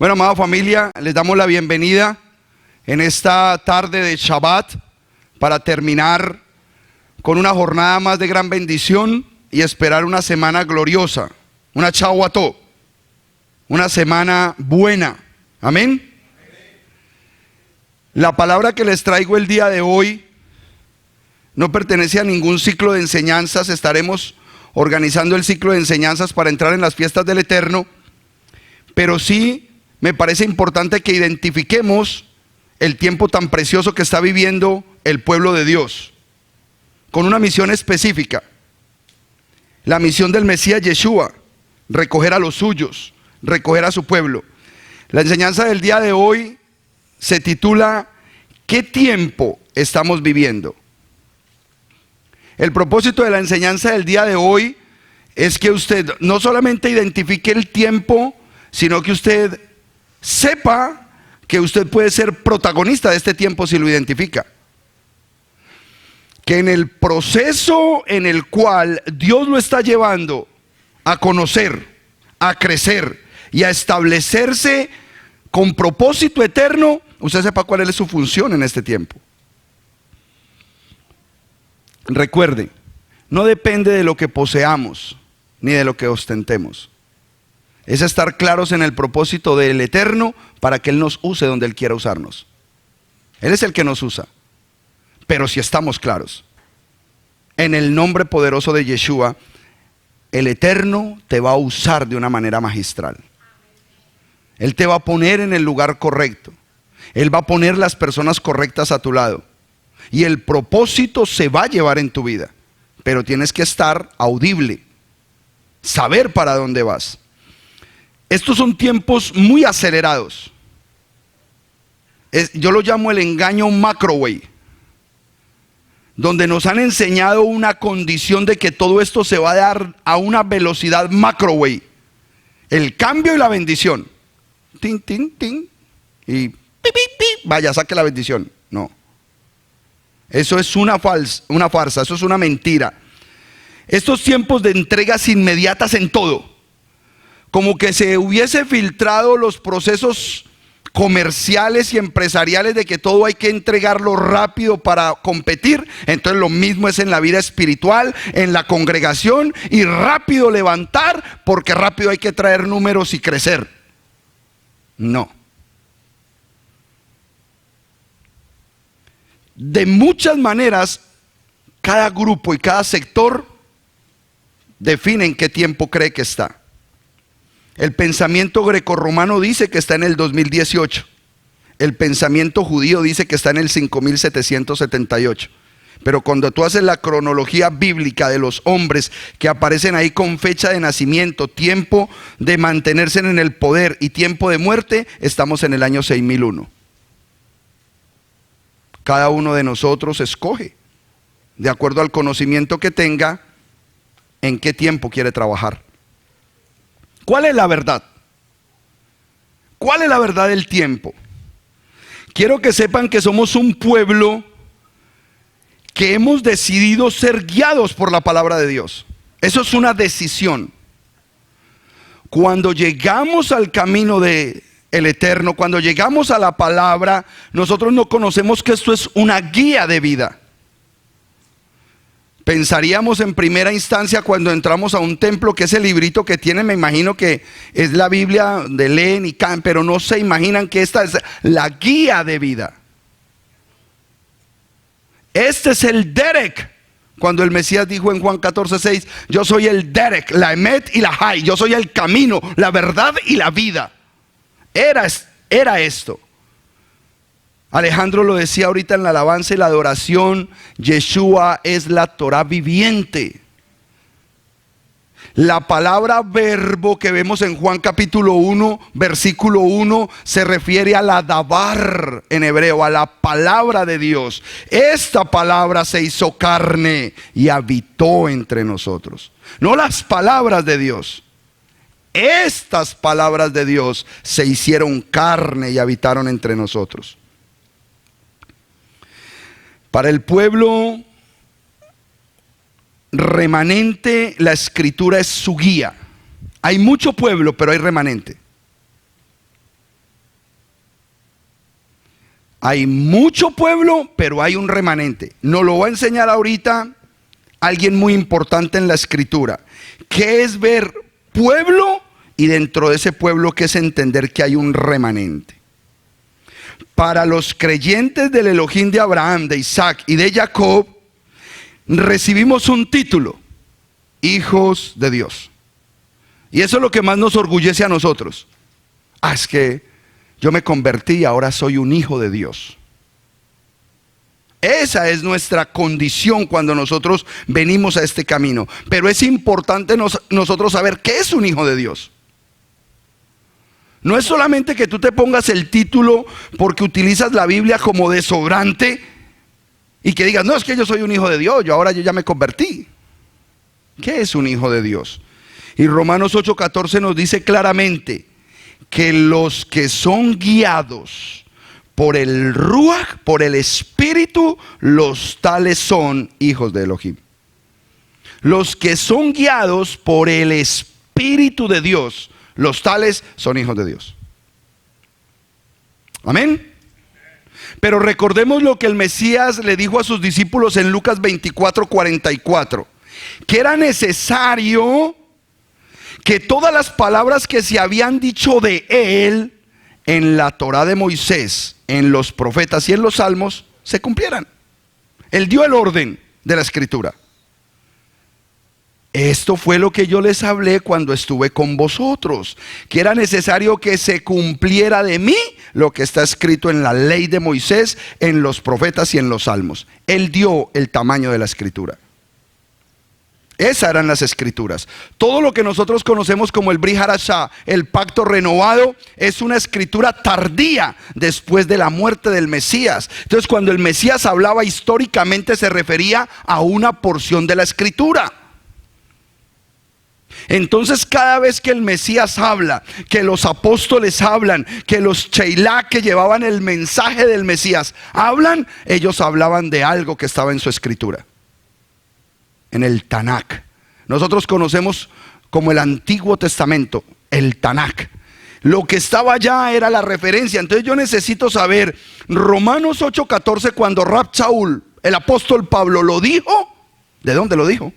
Bueno, amada familia, les damos la bienvenida en esta tarde de Shabbat para terminar con una jornada más de gran bendición y esperar una semana gloriosa, una Shavuot, una semana buena. Amén. La palabra que les traigo el día de hoy no pertenece a ningún ciclo de enseñanzas. Estaremos organizando el ciclo de enseñanzas para entrar en las fiestas del Eterno, pero sí me parece importante que identifiquemos el tiempo tan precioso que está viviendo el pueblo de Dios, con una misión específica, la misión del Mesías Yeshua, recoger a los suyos, recoger a su pueblo. La enseñanza del día de hoy se titula ¿qué tiempo estamos viviendo? El propósito de la enseñanza del día de hoy es que usted no solamente identifique el tiempo, sino que usted sepa que usted puede ser protagonista de este tiempo si lo identifica. Que en el proceso en el cual Dios lo está llevando a conocer, a crecer y a establecerse con propósito eterno, usted sepa cuál es su función en este tiempo. Recuerde, no depende de lo que poseamos ni de lo que ostentemos. Es estar claros en el propósito del Eterno para que Él nos use donde Él quiera usarnos. Él es el que nos usa. Pero si estamos claros, en el nombre poderoso de Yeshua, el Eterno te va a usar de una manera magistral. Él te va a poner en el lugar correcto. Él va a poner las personas correctas a tu lado. Y el propósito se va a llevar en tu vida. Pero tienes que estar audible, saber para dónde vas. Estos son tiempos muy acelerados. Yo lo llamo el engaño microwave, donde nos han enseñado una condición de que todo esto se va a dar a una velocidad microwave. El cambio y la bendición. Tin, tin, tin. Y pi, pi, pi. Vaya, saque la bendición. No. Eso es una farsa, eso es una mentira. Estos tiempos de entregas inmediatas en todo, como que se hubiese filtrado los procesos comerciales y empresariales de que todo hay que entregarlo rápido para competir. Entonces lo mismo es en la vida espiritual, en la congregación, y rápido levantar porque rápido hay que traer números y crecer. No. De muchas maneras, cada grupo y cada sector define en qué tiempo cree que está. El pensamiento grecorromano dice que está en el 2018. El pensamiento judío dice que está en el 5778. Pero cuando tú haces la cronología bíblica de los hombres que aparecen ahí con fecha de nacimiento, tiempo de mantenerse en el poder y tiempo de muerte, estamos en el año 6001. Cada uno de nosotros escoge, de acuerdo al conocimiento que tenga, en qué tiempo quiere trabajar. ¿Cuál es la verdad? ¿Cuál es la verdad del tiempo? Quiero que sepan que somos un pueblo que hemos decidido ser guiados por la palabra de Dios. Eso es una decisión. Cuando llegamos al camino de el Eterno, cuando llegamos a la palabra, nosotros no conocemos que esto es una guía de vida. Pensaríamos en primera instancia cuando entramos a un templo, que ese librito que tiene, me imagino que es la Biblia de leen y can, pero no se imaginan que esta es la guía de vida. Este es el Derek. Cuando el Mesías dijo en Juan 14:6, yo soy el Derek, la Emet y la Hay, yo soy el camino, la verdad y la vida. Era esto. Alejandro lo decía ahorita en la alabanza y la adoración, Yeshua es la Torah viviente. La palabra verbo que vemos en Juan capítulo 1, versículo 1, se refiere a la dabar en hebreo, a la palabra de Dios. Esta palabra se hizo carne y habitó entre nosotros. No las palabras de Dios. Estas palabras de Dios se hicieron carne y habitaron entre nosotros. Para el pueblo remanente, la escritura es su guía. Hay mucho pueblo, pero hay remanente. Hay mucho pueblo, pero hay un remanente. Nos lo va a enseñar ahorita alguien muy importante en la escritura. ¿Qué es ver pueblo? Y dentro de ese pueblo, ¿qué es entender que hay un remanente? Para los creyentes del Elohim de Abraham, de Isaac y de Jacob, recibimos un título: hijos de Dios. Y eso es lo que más nos orgullece a nosotros. Es que yo me convertí y ahora soy un hijo de Dios. Esa es nuestra condición cuando nosotros venimos a este camino. Pero es importante nosotros saber qué es un hijo de Dios. No es solamente que tú te pongas el título porque utilizas la Biblia como desodorante y que digas, no, es que yo soy un hijo de Dios, yo ya me convertí. ¿Qué es un hijo de Dios? Y Romanos 8:14 nos dice claramente que los que son guiados por el Ruach, por el Espíritu, los tales son hijos de Elohim. Los que son guiados por el Espíritu de Dios, los tales son hijos de Dios. Amén. Pero recordemos lo que el Mesías le dijo a sus discípulos en Lucas 24:44, que era necesario que todas las palabras que se habían dicho de él en la Torá de Moisés, en los profetas y en los salmos se cumplieran. Él dio el orden de la escritura. Esto fue lo que yo les hablé cuando estuve con vosotros, que era necesario que se cumpliera de mí lo que está escrito en la ley de Moisés, en los profetas y en los salmos. Él dio el tamaño de la escritura. Esas eran las escrituras. Todo lo que nosotros conocemos como el Brit Hadashah, el pacto renovado, es una escritura tardía después de la muerte del Mesías. Entonces, cuando el Mesías hablaba históricamente, se refería a una porción de la escritura. Entonces, cada vez que el Mesías habla, que los apóstoles hablan, que los Cheilá que llevaban el mensaje del Mesías hablan, ellos hablaban de algo que estaba en su escritura, en el Tanakh. Nosotros conocemos como el Antiguo Testamento, el Tanakh. Lo que estaba allá era la referencia. Entonces yo necesito saber, Romanos 8:14, cuando Rab Shaul, el apóstol Pablo, lo dijo, ¿de dónde lo dijo?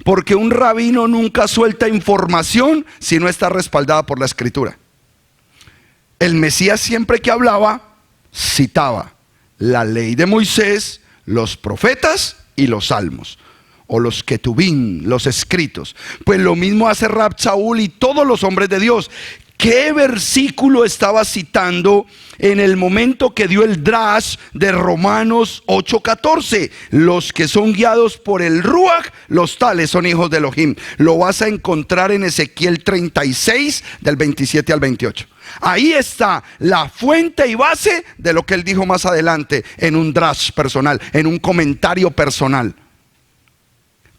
Porque un rabino nunca suelta información si no está respaldada por la escritura. El Mesías siempre que hablaba, citaba la ley de Moisés, los profetas y los salmos, o los ketubín, los escritos. Pues lo mismo hace Rab Shaul y todos los hombres de Dios. ¿Qué versículo estaba citando en el momento que dio el drash de Romanos 8:14? Los que son guiados por el Ruach, los tales son hijos de Elohim. Lo vas a encontrar en Ezequiel 36, del 27 al 28. Ahí está la fuente y base de lo que él dijo más adelante en un drash personal, en un comentario personal.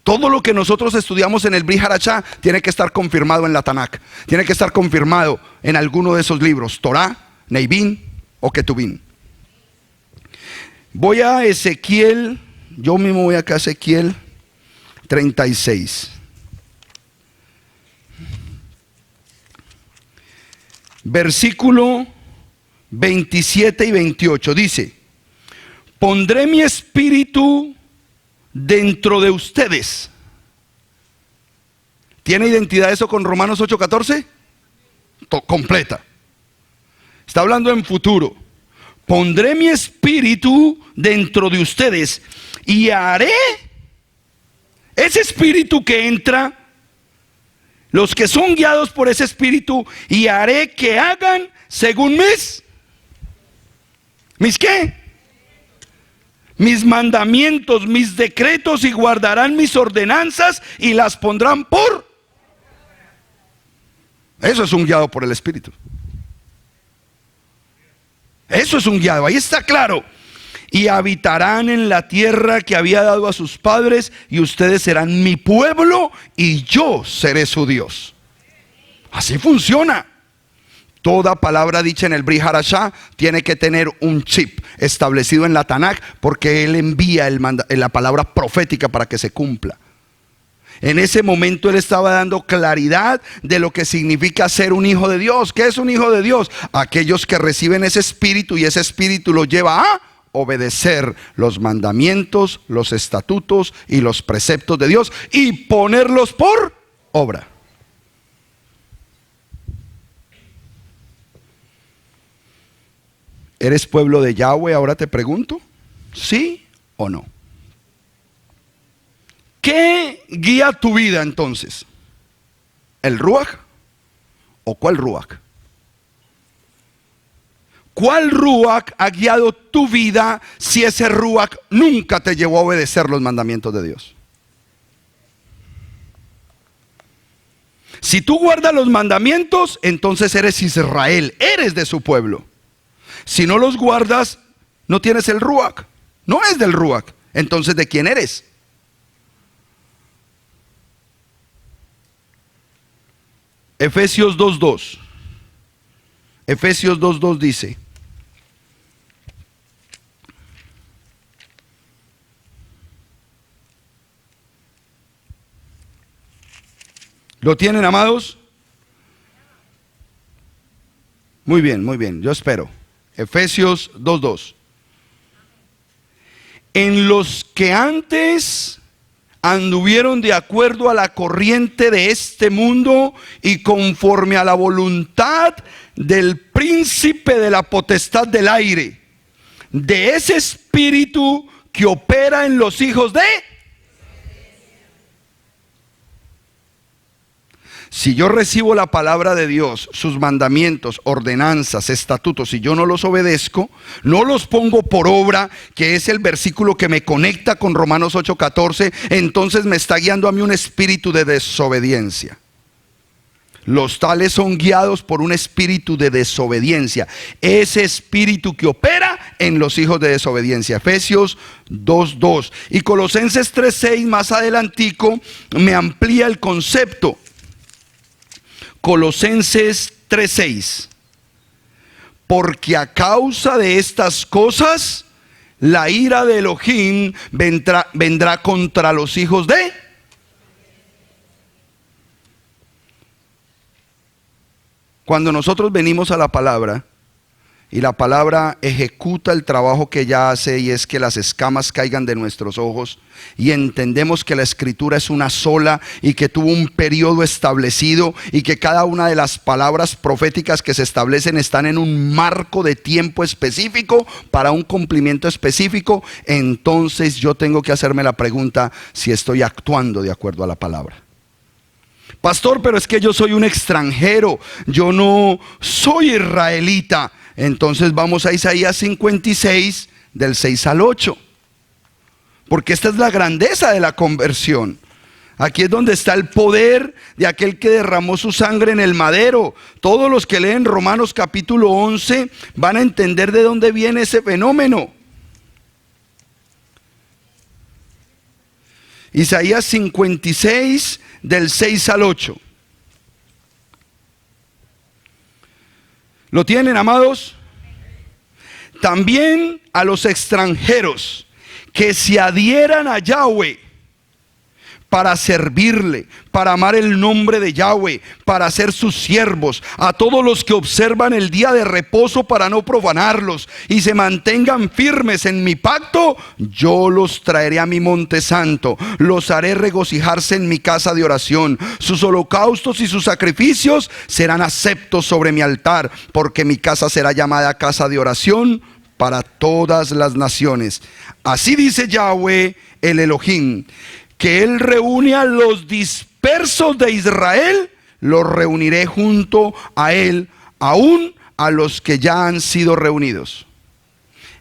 Todo lo que nosotros estudiamos en el Brit Hadashah tiene que estar confirmado en la Tanakh. Tiene que estar confirmado en alguno de esos libros, Torah, Neivim o Ketubín. Voy a Ezequiel, yo mismo voy acá a Ezequiel 36. Versículo 27 y 28 dice: pondré mi espíritu dentro de ustedes. ¿Tiene identidad eso con Romanos 8:14? Completa. Está hablando en futuro. Pondré mi espíritu dentro de ustedes y haré, ese espíritu que entra, los que son guiados por ese espíritu, y haré que hagan según mis ¿qué? Mis mandamientos, mis decretos, y guardarán mis ordenanzas y las pondrán por. Eso es un guiado por el Espíritu. Eso es un guiado, ahí está claro. Y habitarán en la tierra que había dado a sus padres, y ustedes serán mi pueblo y yo seré su Dios. Así funciona. Toda palabra dicha en el Brit Hadashah tiene que tener un chip establecido en la Tanakh, porque él envía la palabra profética para que se cumpla. En ese momento él estaba dando claridad de lo que significa ser un hijo de Dios. ¿Qué es un hijo de Dios? Aquellos que reciben ese espíritu y ese espíritu los lleva a obedecer los mandamientos, los estatutos y los preceptos de Dios y ponerlos por obra. ¿Eres pueblo de Yahweh? Ahora te pregunto, ¿sí o no? ¿Qué guía tu vida entonces? ¿El Ruach o cuál Ruach? ¿Cuál Ruach ha guiado tu vida si ese Ruach nunca te llevó a obedecer los mandamientos de Dios? Si tú guardas los mandamientos, entonces eres Israel, eres de su pueblo. Si no los guardas, no tienes el Ruach, no es del Ruach. Entonces, ¿de quién eres? Efesios 2:2. Efesios 2:2 dice: ¿lo tienen, amados? Muy bien, yo espero. Efesios 2:2. En los que antes anduvieron de acuerdo a la corriente de este mundo y conforme a la voluntad del príncipe de la potestad del aire, de ese espíritu que opera en los hijos de... Si yo recibo la palabra de Dios, sus mandamientos, ordenanzas, estatutos, y yo no los obedezco, no los pongo por obra, que es el versículo que me conecta con Romanos 8:14, entonces me está guiando a mí un espíritu de desobediencia. Los tales son guiados por un espíritu de desobediencia, ese espíritu que opera en los hijos de desobediencia. Efesios 2:2 y Colosenses 3:6 más adelantico me amplía el concepto. Colosenses 3:6. Porque a causa de estas cosas, la ira de Elohim vendrá contra los hijos de... Cuando nosotros venimos a la palabra, y la palabra ejecuta el trabajo que ella hace, y es que las escamas caigan de nuestros ojos, y entendemos que la escritura es una sola y que tuvo un periodo establecido y que cada una de las palabras proféticas que se establecen están en un marco de tiempo específico para un cumplimiento específico. Entonces yo tengo que hacerme la pregunta si estoy actuando de acuerdo a la palabra. Pastor, pero es que yo soy un extranjero, yo no soy israelita. Entonces vamos a Isaías 56 del 6 al 8. Porque esta es la grandeza de la conversión. Aquí es donde está el poder de aquel que derramó su sangre en el madero. Todos los que leen Romanos capítulo 11 van a entender de dónde viene ese fenómeno. Isaías 56 del 6 al 8. ¿Lo tienen, amados? También a los extranjeros que se adhieran a Yahweh para servirle, para amar el nombre de Yahweh, para ser sus siervos, a todos los que observan el día de reposo para no profanarlos y se mantengan firmes en mi pacto, yo los traeré a mi monte santo, los haré regocijarse en mi casa de oración, sus holocaustos y sus sacrificios serán aceptos sobre mi altar, porque mi casa será llamada casa de oración para todas las naciones. Así dice Yahweh el Elohim, que Él reúne a los dispersos de Israel, los reuniré junto a Él, aún a los que ya han sido reunidos.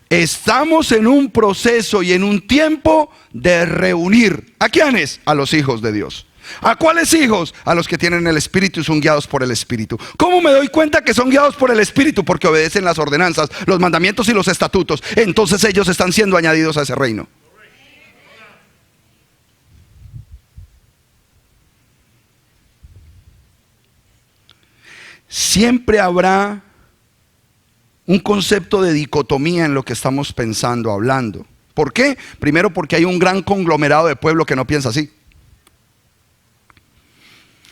Estamos en un proceso y en un tiempo de reunir. ¿A quiénes? A los hijos de Dios. ¿A cuáles hijos? A los que tienen el Espíritu y son guiados por el Espíritu. ¿Cómo me doy cuenta que son guiados por el Espíritu? Porque obedecen las ordenanzas, los mandamientos y los estatutos. Entonces ellos están siendo añadidos a ese reino. Siempre habrá un concepto de dicotomía en lo que estamos pensando, hablando. ¿Por qué? Primero porque hay un gran conglomerado de pueblo que no piensa así.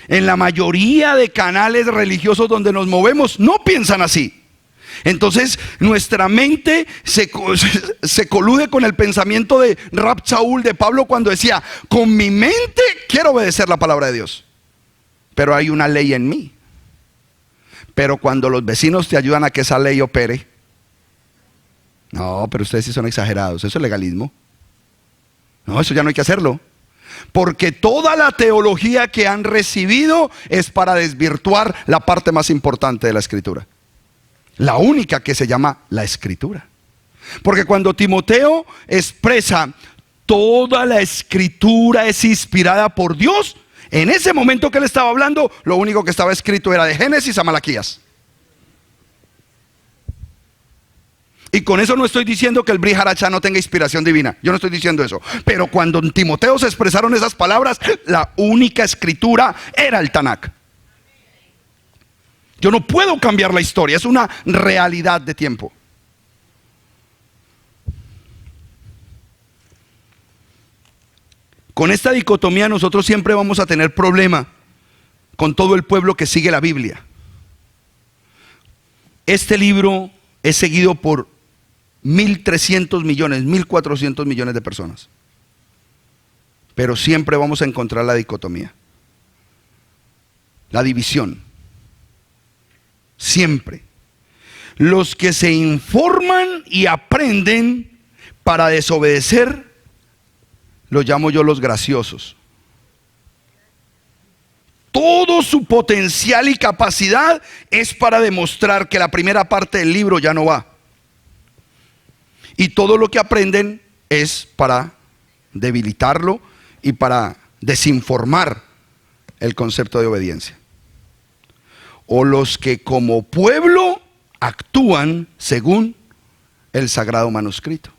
En la mayoría de canales religiosos donde nos movemos no piensan así. Entonces nuestra mente se colude con el pensamiento de Rab Shaul, de Pablo, cuando decía: con mi mente quiero obedecer la palabra de Dios, pero hay una ley en mí. Pero cuando los vecinos te ayudan a que esa ley opere, no, pero ustedes sí son exagerados, eso es legalismo. No, eso ya no hay que hacerlo. Porque toda la teología que han recibido es para desvirtuar la parte más importante de la Escritura. La única, que se llama la Escritura. Porque cuando Timoteo expresa toda la Escritura es inspirada por Dios, en ese momento que él estaba hablando, lo único que estaba escrito era de Génesis a Malaquías. Y con eso no estoy diciendo que el Brit Hadashah no tenga inspiración divina. Yo no estoy diciendo eso. Pero cuando en Timoteo se expresaron esas palabras, la única escritura era el Tanakh. Yo no puedo cambiar la historia, es una realidad de tiempo. Con esta dicotomía nosotros siempre vamos a tener problema con todo el pueblo que sigue la Biblia. Este libro es seguido por 1.300 millones, 1.400 millones de personas. Pero siempre vamos a encontrar la dicotomía, la división. Siempre. Los que se informan y aprenden para desobedecer, los llamo yo los graciosos. Todo su potencial y capacidad es para demostrar que la primera parte del libro ya no va. Y todo lo que aprenden es para debilitarlo y para desinformar el concepto de obediencia. O los que como pueblo actúan según el sagrado manuscrito.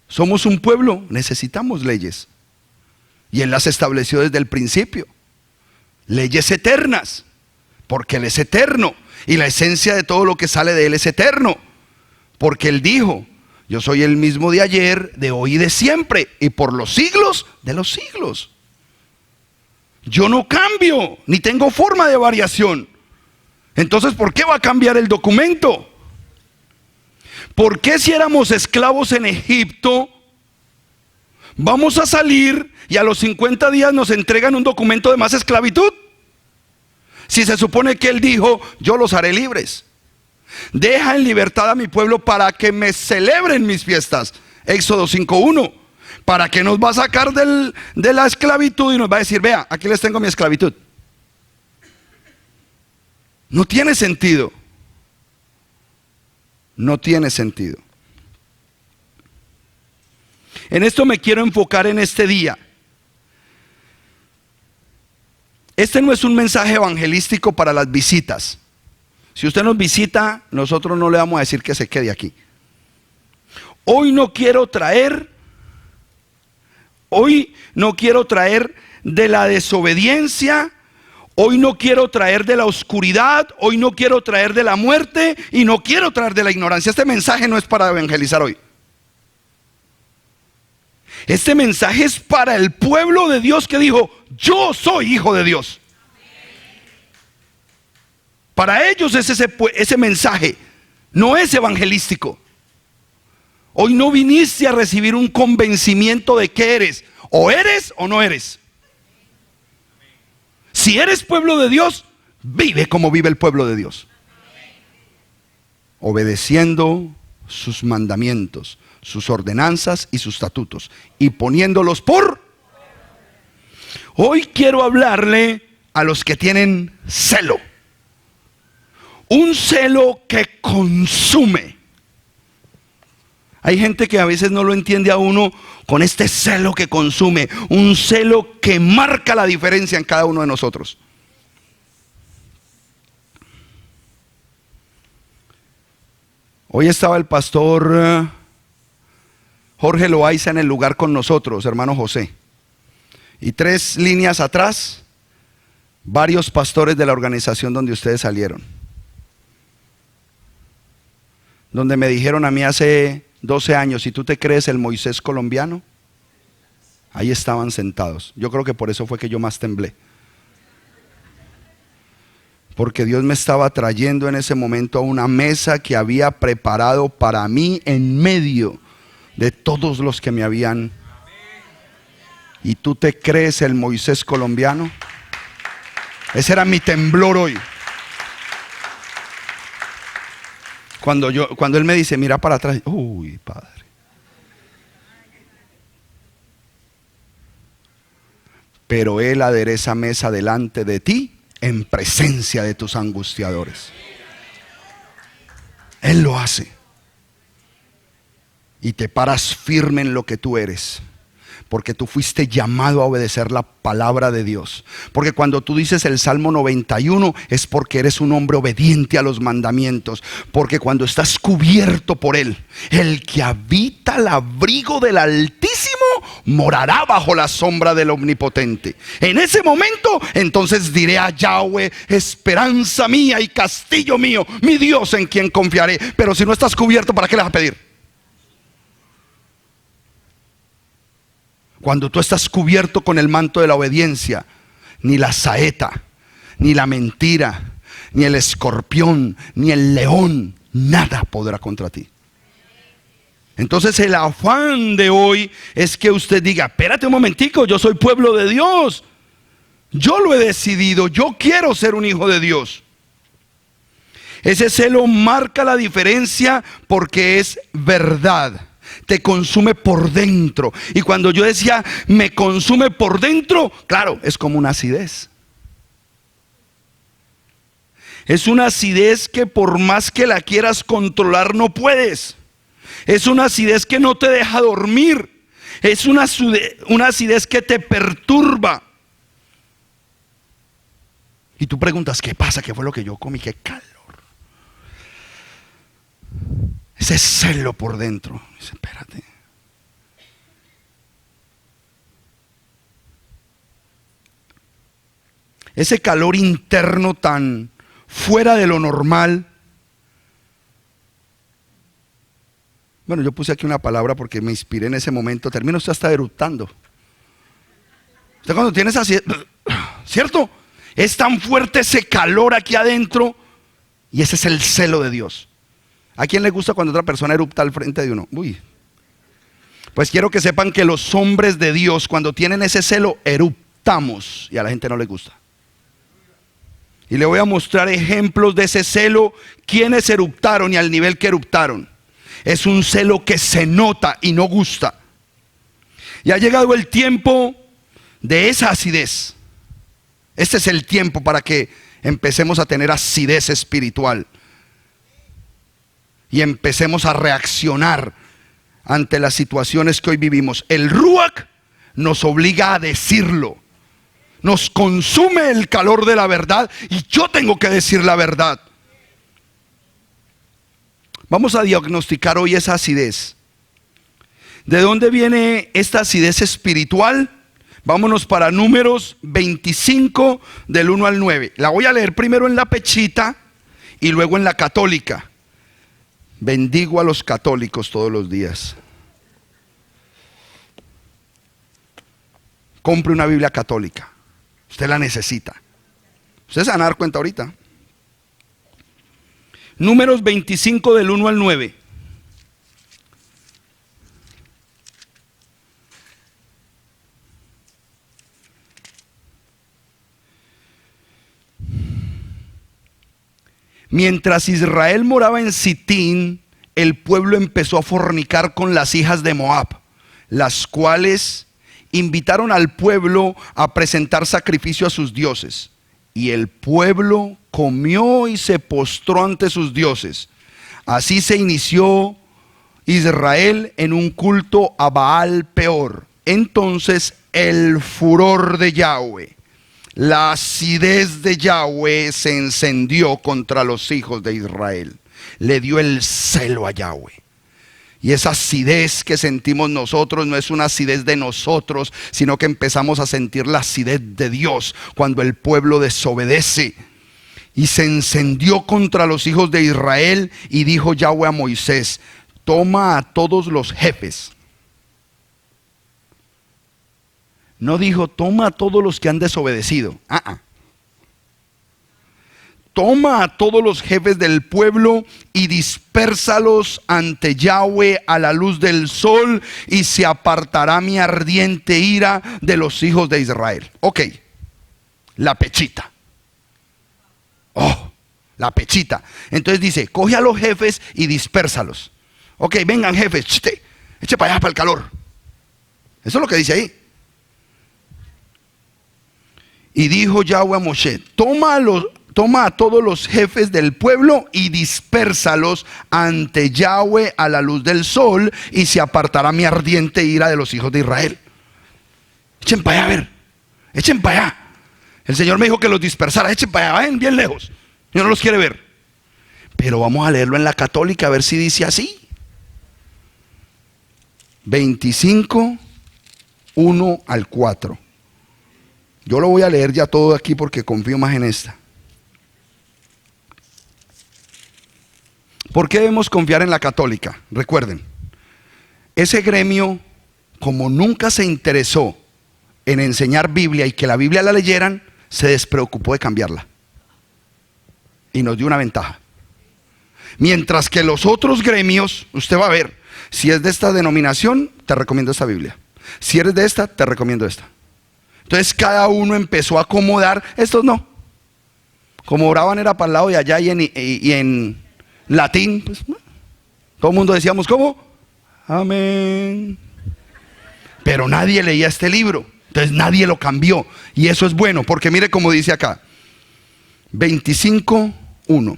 Somos un pueblo, necesitamos leyes. Y Él las estableció desde el principio. Leyes eternas, porque Él es eterno. Y la esencia de todo lo que sale de Él es eterno. Porque Él dijo: yo soy el mismo de ayer, de hoy y de siempre, y por los siglos de los siglos. Yo no cambio, ni tengo forma de variación. Entonces, ¿por qué va a cambiar el documento? ¿Por qué, si éramos esclavos en Egipto, vamos a salir y a los 50 días nos entregan un documento de más esclavitud? Si se supone que Él dijo: yo los haré libres. Deja en libertad a mi pueblo para que me celebren mis fiestas. Éxodo 5:1. ¿Para qué nos va a sacar de la esclavitud y nos va a decir: vea, aquí les tengo mi esclavitud? No tiene sentido. No tiene sentido. En esto me quiero enfocar en este día. Este no es un mensaje evangelístico para las visitas. Si usted nos visita, nosotros no le vamos a decir que se quede aquí. Hoy no quiero traer de la desobediencia. Hoy no quiero traer de la oscuridad. Hoy no quiero traer de la muerte. Y no quiero traer de la ignorancia. Este mensaje no es para evangelizar hoy. Este mensaje es para el pueblo de Dios que dijo: yo soy hijo de Dios. Para ellos es ese mensaje. No es evangelístico. Hoy no viniste a recibir un convencimiento de que eres. O eres o no eres. Si eres pueblo de Dios, vive como vive el pueblo de Dios. Obedeciendo sus mandamientos, sus ordenanzas y sus estatutos, y poniéndolos por. Hoy quiero hablarle a los que tienen celo. Un celo que consume. Hay gente que a veces no lo entiende a uno con este celo que consume. Un celo que marca la diferencia en cada uno de nosotros. Hoy estaba el pastor Jorge Loaiza en el lugar con nosotros, hermano José. Y 3 líneas atrás, varios pastores de la organización donde ustedes salieron. Donde me dijeron a mí hace 12 años: ¿y tú te crees el Moisés colombiano? Ahí estaban sentados. Yo creo que por eso fue que yo más temblé. Porque Dios me estaba trayendo en ese momento a una mesa que había preparado para mí en medio de todos los que me habían. ¿Y tú te crees el Moisés colombiano? Ese era mi temblor hoy. Cuando él me dice, mira para atrás, uy, Padre. Pero Él adereza mesa delante de ti en presencia de tus angustiadores. Él lo hace. Y te paras firme en lo que tú eres. Porque tú fuiste llamado a obedecer la palabra de Dios. Porque cuando tú dices el Salmo 91 es porque eres un hombre obediente a los mandamientos. Porque cuando estás cubierto por Él, el que habita al abrigo del Altísimo morará bajo la sombra del Omnipotente. En ese momento entonces diré a Yahweh, esperanza mía y castillo mío, mi Dios en quien confiaré. Pero si no estás cubierto, ¿para qué le vas a pedir? Cuando tú estás cubierto con el manto de la obediencia, ni la saeta, ni la mentira, ni el escorpión, ni el león, nada podrá contra ti. Entonces el afán de hoy es que usted diga, espérate un momentico, yo soy pueblo de Dios. Yo lo he decidido, yo quiero ser un hijo de Dios. Ese celo marca la diferencia porque es verdad. Te consume por dentro. Y cuando yo decía me consume por dentro, claro, es como una acidez. Es una acidez que por más que la quieras controlar no puedes. Es una acidez que no te deja dormir. Es una acidez que te perturba. Y tú preguntas, ¿qué pasa? ¿Qué fue lo que yo comí? ¡Qué calor! Ese celo por dentro. Dice, espérate. Ese calor interno tan fuera de lo normal. Bueno, yo puse aquí una palabra porque me inspiré en ese momento. Termino usted hasta eructando. Usted cuando tiene esa, ¿cierto? Es tan fuerte ese calor aquí adentro. Y ese es el celo de Dios. ¿A quién le gusta cuando otra persona erupta al frente de uno? Uy. Pues quiero que sepan que los hombres de Dios, cuando tienen ese celo, eruptamos. Y a la gente no le gusta. Y le voy a mostrar ejemplos de ese celo, quienes eruptaron y al nivel que eruptaron. Es un celo que se nota y no gusta. Y ha llegado el tiempo de esa acidez. Este es el tiempo para que empecemos a tener acidez espiritual. Y empecemos a reaccionar ante las situaciones que hoy vivimos. El Ruach nos obliga a decirlo. Nos consume el calor de la verdad y yo tengo que decir la verdad. Vamos a diagnosticar hoy esa acidez. ¿De dónde viene esta acidez espiritual? Vámonos para Números 25 del 1 al 9. La voy a leer primero en la pechita y luego en la católica. Bendigo a los católicos todos los días. Compre una Biblia católica. Usted la necesita. Usted se van a dar cuenta ahorita. Números 25 del 1 al 9. Mientras Israel moraba en Sitín, el pueblo empezó a fornicar con las hijas de Moab, las cuales invitaron al pueblo a presentar sacrificio a sus dioses. Y el pueblo comió y se postró ante sus dioses. Así se inició Israel en un culto a Baal Peor. Entonces el furor de Yahweh, la acidez de Yahweh se encendió contra los hijos de Israel. Le dio el celo a Yahweh. Y esa acidez que sentimos nosotros no es una acidez de nosotros, sino que empezamos a sentir la acidez de Dios cuando el pueblo desobedece. Y se encendió contra los hijos de Israel y dijo Yahweh a Moisés: toma a todos los jefes No dijo, toma a todos los que han desobedecido. Toma a todos los jefes del pueblo y dispérsalos ante Yahweh a la luz del sol, y se apartará mi ardiente ira de los hijos de Israel. Ok, la pechita. Oh, la pechita. Entonces dice, coge a los jefes y dispérsalos. Ok, vengan jefes, eche para allá para el calor. Eso es lo que dice ahí. Y dijo Yahweh a Moshe, toma a todos los jefes del pueblo y dispérsalos ante Yahweh a la luz del sol, y se apartará mi ardiente ira de los hijos de Israel. Echen para allá, a ver, echen para allá. El Señor me dijo que los dispersara, echen para allá, vayan bien lejos. Yo no los quiere ver. Pero vamos a leerlo en la católica, a ver si dice así. 25, 1 al 4. Yo lo voy a leer ya todo aquí porque confío más en esta. ¿Por qué debemos confiar en la católica? Recuerden, ese gremio, como nunca se interesó en enseñar Biblia y que la Biblia la leyeran, se despreocupó de cambiarla. Y nos dio una ventaja. Mientras que los otros gremios, usted va a ver, si es de esta denominación, te recomiendo esta Biblia. Si eres de esta, te recomiendo esta. Entonces cada uno empezó a acomodar, estos no. Como oraban era para el lado de allá y en latín, pues, todo el mundo decíamos, ¿cómo? Amén. Pero nadie leía este libro, entonces nadie lo cambió. Y eso es bueno, porque mire cómo dice acá, 25:1.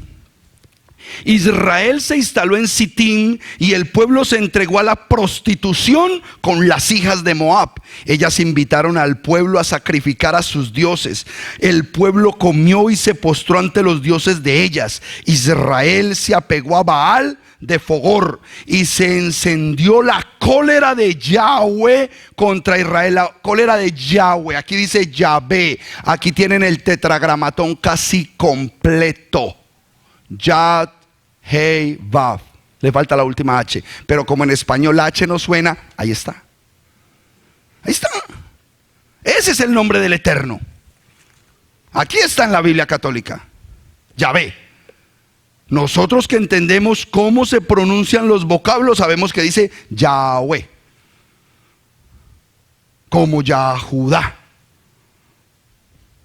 Israel se instaló en Sitín y el pueblo se entregó a la prostitución con las hijas de Moab. Ellas invitaron al pueblo a sacrificar a sus dioses. El pueblo comió y se postró ante los dioses de ellas. Israel se apegó a Baal de Fogor y se encendió la cólera de Yahweh contra Israel. La cólera de Yahweh, aquí dice Yahvé. Aquí tienen el tetragramatón casi completo. Yad, Hei, Vav. Le falta la última H. Pero como en español la H no suena, ahí está. Ahí está. Ese es el nombre del Eterno. Aquí está en la Biblia católica. Yahvé. Nosotros que entendemos cómo se pronuncian los vocablos, sabemos que dice Yahweh. Como Yahudá.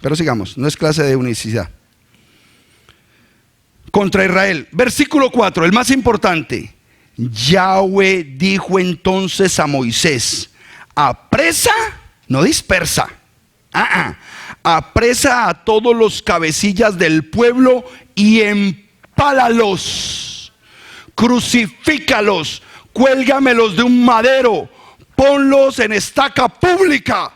Pero sigamos, no es clase de unicidad. Contra Israel, versículo 4, el más importante. Yahweh dijo entonces a Moisés, apresa, no dispersa, apresa a todos los cabecillas del pueblo y empálalos, crucifícalos, cuélgamelos de un madero, ponlos en estaca pública.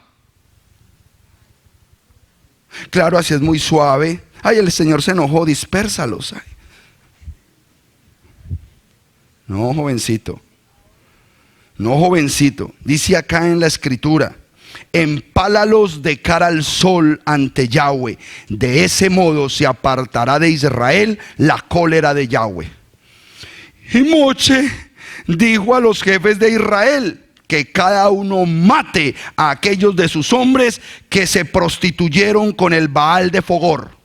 Claro, así es muy suave. Ay, el Señor se enojó, dispérsalos. Ay. No, jovencito. No, jovencito. Dice acá en la escritura, empálalos de cara al sol ante Yahweh. De ese modo se apartará de Israel la cólera de Yahweh. Y Moshe dijo a los jefes de Israel que cada uno mate a aquellos de sus hombres que se prostituyeron con el Baal de Fogor.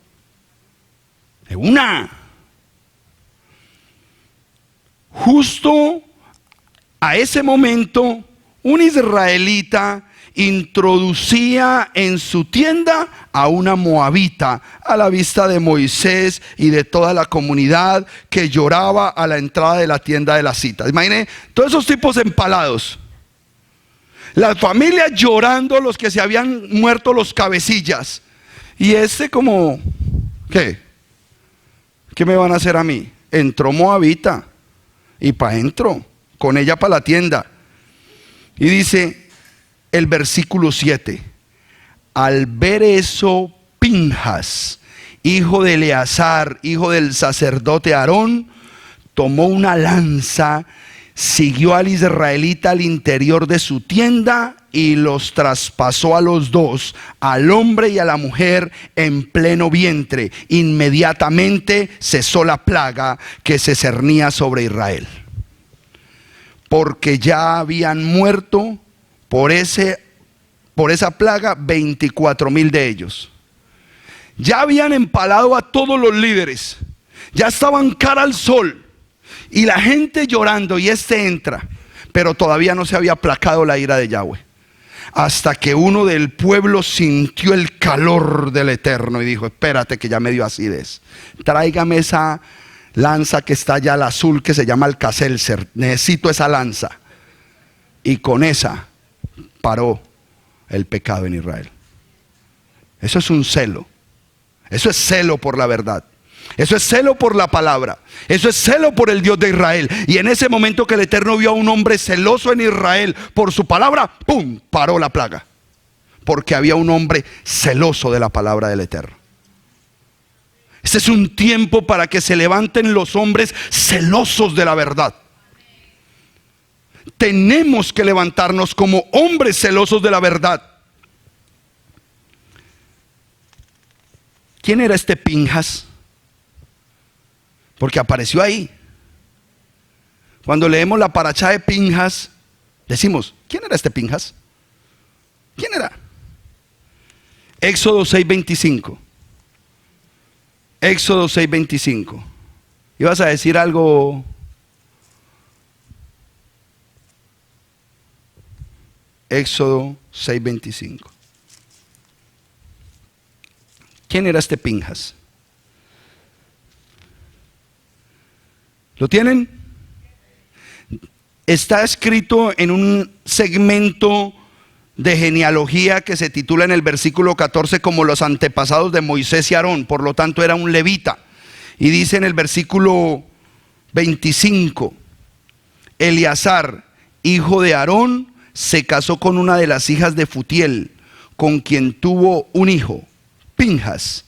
Justo a ese momento, un israelita introducía en su tienda a una moabita a la vista de Moisés y de toda la comunidad que lloraba a la entrada de la tienda de la cita. Imaginen todos esos tipos empalados. Las familias llorando, los que se habían muerto los cabecillas. Y como, ¿qué? ¿Qué me van a hacer a mí? Entró moabita y para adentro, con ella para la tienda. Y dice el versículo 7, al ver eso, Pinjas, hijo de Eleazar, hijo del sacerdote Aarón, tomó una lanza, siguió al israelita al interior de su tienda y los traspasó a los dos, al hombre y a la mujer, en pleno vientre. Inmediatamente cesó la plaga que se cernía sobre Israel, porque ya habían muerto por ese por esa plaga 24,000 de ellos. Ya habían empalado a todos los líderes, ya estaban cara al sol y la gente llorando, y entra, pero todavía no se había aplacado la ira de Yahweh, hasta que uno del pueblo sintió el calor del Eterno y dijo: espérate, que ya me dio acidez, tráigame esa lanza que está allá, la azul, que se llama Alcacelser, necesito esa lanza. Y con esa paró el pecado en Israel. Eso es un celo. Eso es celo por la verdad. Eso es celo por la palabra. Eso es celo por el Dios de Israel. Y en ese momento que el Eterno vio a un hombre celoso en Israel por su palabra, ¡pum!, paró la plaga. Porque había un hombre celoso de la palabra del Eterno. Este es un tiempo para que se levanten los hombres celosos de la verdad. Tenemos que levantarnos como hombres celosos de la verdad. ¿Quién era este Pinjas? Porque apareció ahí. Cuando leemos la parashá de Pinjas, decimos: ¿quién era este Pinjas? ¿Quién era? Éxodo 6:25. Éxodo 6:25. ¿Ibas a decir algo? Éxodo 6:25. ¿Quién era este Pinjas? ¿Lo tienen? Está escrito en un segmento de genealogía que se titula en el versículo 14 como los antepasados de Moisés y Aarón. Por lo tanto era un levita. Y dice en el versículo 25: Eleazar, hijo de Aarón, se casó con una de las hijas de Futiel, con quien tuvo un hijo, Pinjas.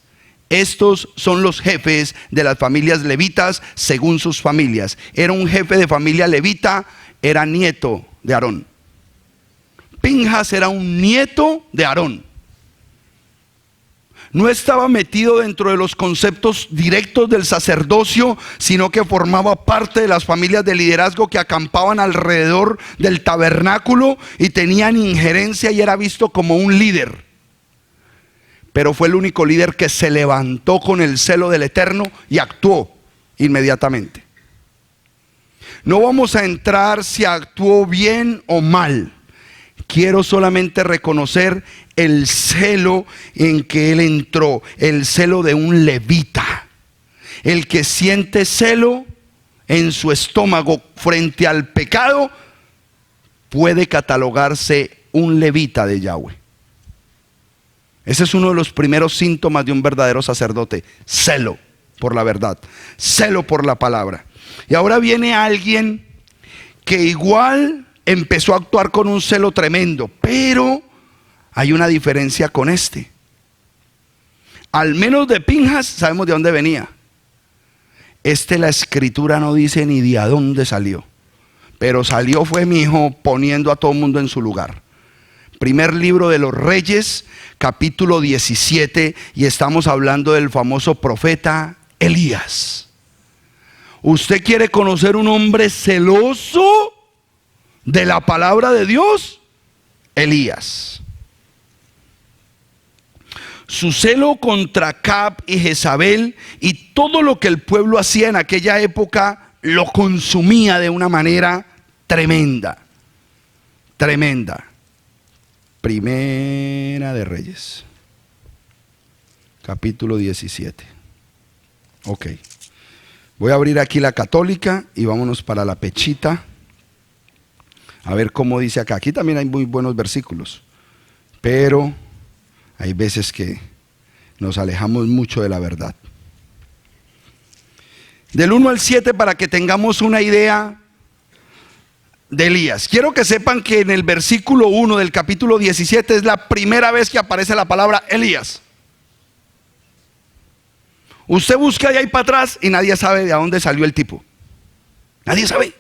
Estos son los jefes de las familias levitas según sus familias. Era un jefe de familia levita, era nieto de Aarón. Pinjas era un nieto de Aarón. No estaba metido dentro de los conceptos directos del sacerdocio, sino que formaba parte de las familias de liderazgo que acampaban alrededor del tabernáculo y tenían injerencia, y era visto como un líder. Pero fue el único líder que se levantó con el celo del Eterno y actuó inmediatamente. No vamos a entrar si actuó bien o mal. Quiero solamente reconocer el celo en que él entró, el celo de un levita. El que siente celo en su estómago frente al pecado puede catalogarse un levita de Yahweh. Ese es uno de los primeros síntomas de un verdadero sacerdote: celo por la verdad, celo por la palabra. Y ahora viene alguien que igual empezó a actuar con un celo tremendo, pero hay una diferencia con este. Al menos de Pinjas sabemos de dónde venía. La escritura no dice ni de a dónde salió, pero salió fue, mi hijo, poniendo a todo el mundo en su lugar. Primer libro de los Reyes, capítulo 17, y estamos hablando del famoso profeta Elías. ¿Usted quiere conocer un hombre celoso de la palabra de Dios? Elías. Su celo contra Acab y Jezabel y todo lo que el pueblo hacía en aquella época lo consumía de una manera tremenda, tremenda. Primera de Reyes, capítulo 17. Ok. Voy a abrir aquí la católica y vámonos para la pechita. A ver cómo dice acá. Aquí también hay muy buenos versículos, pero hay veces que nos alejamos mucho de la verdad. Del 1 al 7 para que tengamos una idea de Elías. Quiero que sepan que en el versículo 1 del capítulo 17 es la primera vez que aparece la palabra Elías. Usted busca de ahí para atrás y nadie sabe de dónde salió el tipo. Nadie sabe.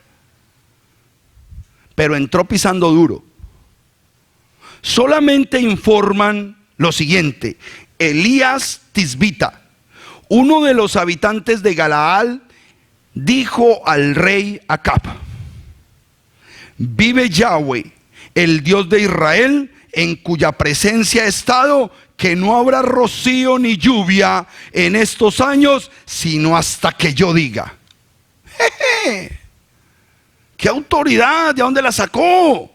Pero entró pisando duro. Solamente informan lo siguiente: Elías Tisbita, uno de los habitantes de Galaad, dijo al rey Acab: vive Yahweh, el Dios de Israel, en cuya presencia he estado, que no habrá rocío ni lluvia en estos años, sino hasta que yo diga. ¡Jeje! ¡Qué autoridad! ¿De dónde la sacó?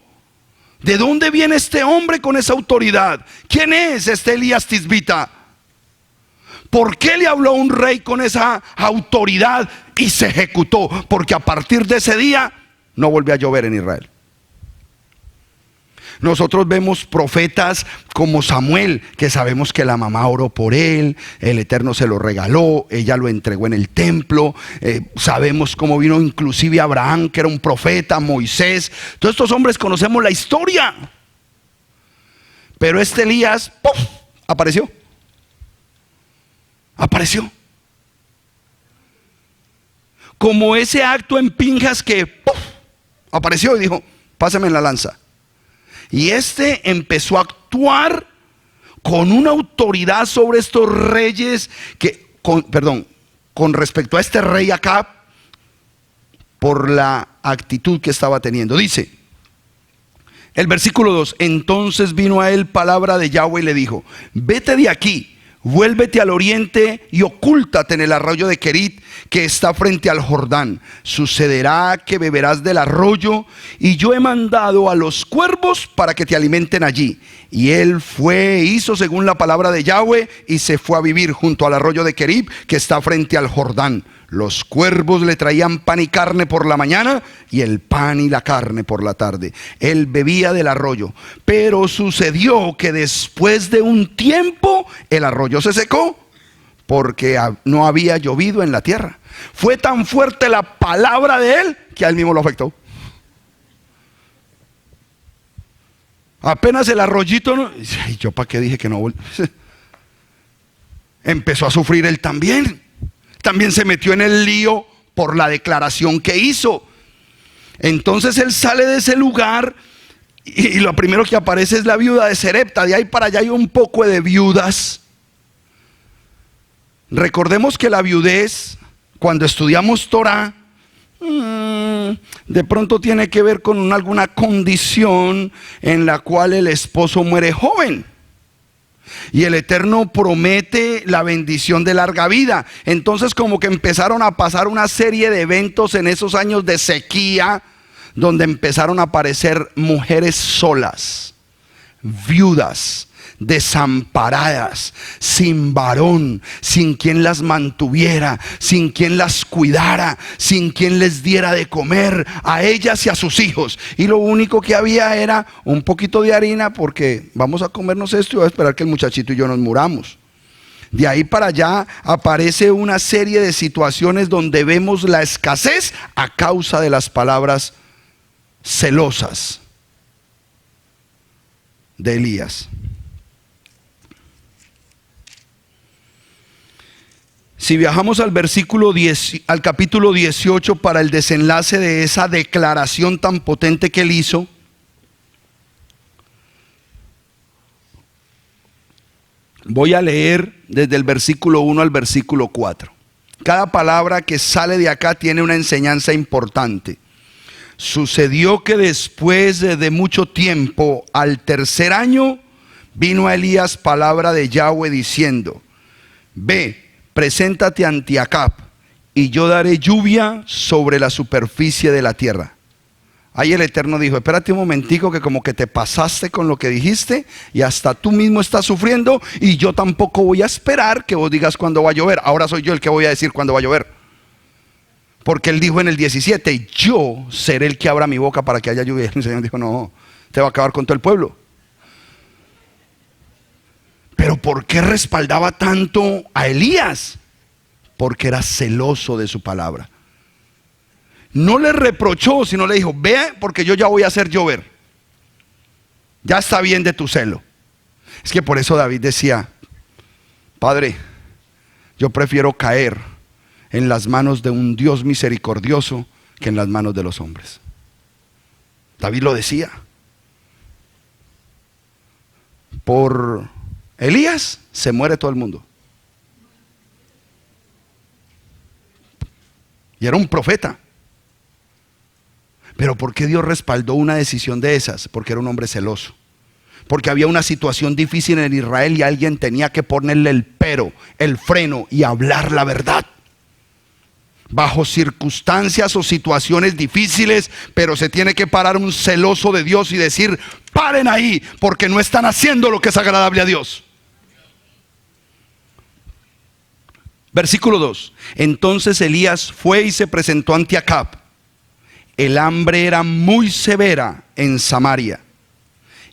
¿De dónde viene este hombre con esa autoridad? ¿Quién es este Elías Tisbita? ¿Por qué le habló a un rey con esa autoridad y se ejecutó? Porque a partir de ese día no volvió a llover en Israel. Nosotros vemos profetas como Samuel, que sabemos que la mamá oró por él, el Eterno se lo regaló, ella lo entregó en el templo. Sabemos cómo vino inclusive Abraham, que era un profeta, Moisés. Todos estos hombres conocemos la historia. Pero este Elías, ¡puf!, apareció. Apareció. Como ese acto en Pinjas que ¡puf!, apareció y dijo: pásame la lanza. Y este empezó a actuar con una autoridad sobre estos reyes con respecto a este rey Acab, por la actitud que estaba teniendo. Dice el versículo 2: entonces vino a él palabra de Yahweh y le dijo: vete de aquí, vuélvete al oriente y ocúltate en el arroyo de Querit, que está frente al Jordán. Sucederá que beberás del arroyo, y yo he mandado a los cuervos para que te alimenten allí. Y él fue, hizo según la palabra de Yahweh, y se fue a vivir junto al arroyo de Querit, que está frente al Jordán. Los cuervos le traían pan y carne por la mañana, y el pan y la carne por la tarde. Él bebía del arroyo. Pero sucedió que después de un tiempo el arroyo se secó, porque no había llovido en la tierra. Fue tan fuerte la palabra de él que a él mismo lo afectó. Apenas el arroyito, ¿no? Ay, ¿yo para qué dije que no? Empezó a sufrir él también. También se metió en el lío por la declaración que hizo. Entonces él sale de ese lugar y lo primero que aparece es la viuda de Serepta. De ahí para allá hay un poco de viudas. Recordemos que la viudez, cuando estudiamos Torah, de pronto tiene que ver con alguna condición en la cual el esposo muere joven. Y el Eterno promete la bendición de larga vida. Entonces como que empezaron a pasar una serie de eventos en esos años de sequía, donde empezaron a aparecer mujeres solas, viudas, desamparadas, sin varón, sin quien las mantuviera, sin quien las cuidara, sin quien les diera de comer a ellas y a sus hijos. Y lo único que había era un poquito de harina, porque vamos a comernos esto y voy a esperar que el muchachito y yo nos muramos. De ahí para allá aparece una serie de situaciones donde vemos la escasez a causa de las palabras celosas de Elías. Si viajamos al al capítulo 18 para el desenlace de esa declaración tan potente que él hizo, voy a leer desde el versículo 1 al versículo 4. Cada palabra que sale de acá tiene una enseñanza importante. Sucedió que después de mucho tiempo, al tercer año, vino a Elías palabra de Yahweh diciendo: ve, preséntate ante Acab, y yo daré lluvia sobre la superficie de la tierra. Ahí el Eterno dijo: espérate un momentico, que como que te pasaste con lo que dijiste, y hasta tú mismo estás sufriendo, y yo tampoco voy a esperar que vos digas cuándo va a llover. Ahora soy yo el que voy a decir cuándo va a llover. Porque él dijo en el 17: yo seré el que abra mi boca para que haya lluvia. El Señor dijo: no, te va a acabar con todo el pueblo. Pero ¿por qué respaldaba tanto a Elías? Porque era celoso de su palabra. No le reprochó, sino le dijo: ve, porque yo ya voy a hacer llover. Ya está bien de tu celo. Es que por eso David decía: Padre, yo prefiero caer en las manos de un Dios misericordioso que en las manos de los hombres. David lo decía. Por Elías se muere todo el mundo. Y era un profeta. Pero ¿por qué Dios respaldó una decisión de esas? Porque era un hombre celoso. porque había una situación difícil en Israel y alguien tenía que ponerle el pero, el freno y hablar la verdad. Bajo circunstancias o situaciones difíciles, pero se tiene que parar un celoso de Dios y decir: paren ahí, porque no están haciendo lo que es agradable a Dios. Versículo 2. Entonces Elías fue y se presentó ante Acab. El hambre era muy severa en Samaria.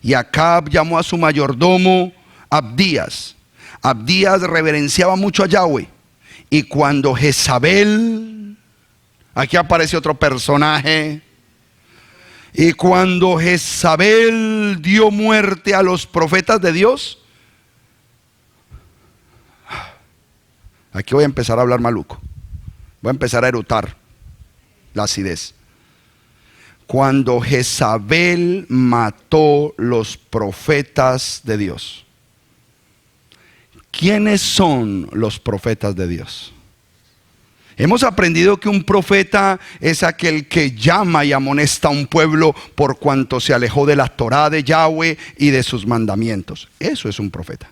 Y Acab llamó a su mayordomo Abdías. Abdías reverenciaba mucho a Yahweh. Y cuando Jezabel, aquí aparece otro personaje, y cuando Jezabel dio muerte a los profetas de Dios, aquí voy a empezar a hablar maluco, voy a empezar a erutar la acidez. Cuando Jezabel mató los profetas de Dios. ¿Quiénes son los profetas de Dios? Hemos aprendido que un profeta es aquel que llama y amonesta a un pueblo por cuanto se alejó de la Torá de Yahweh y de sus mandamientos. Eso es un profeta.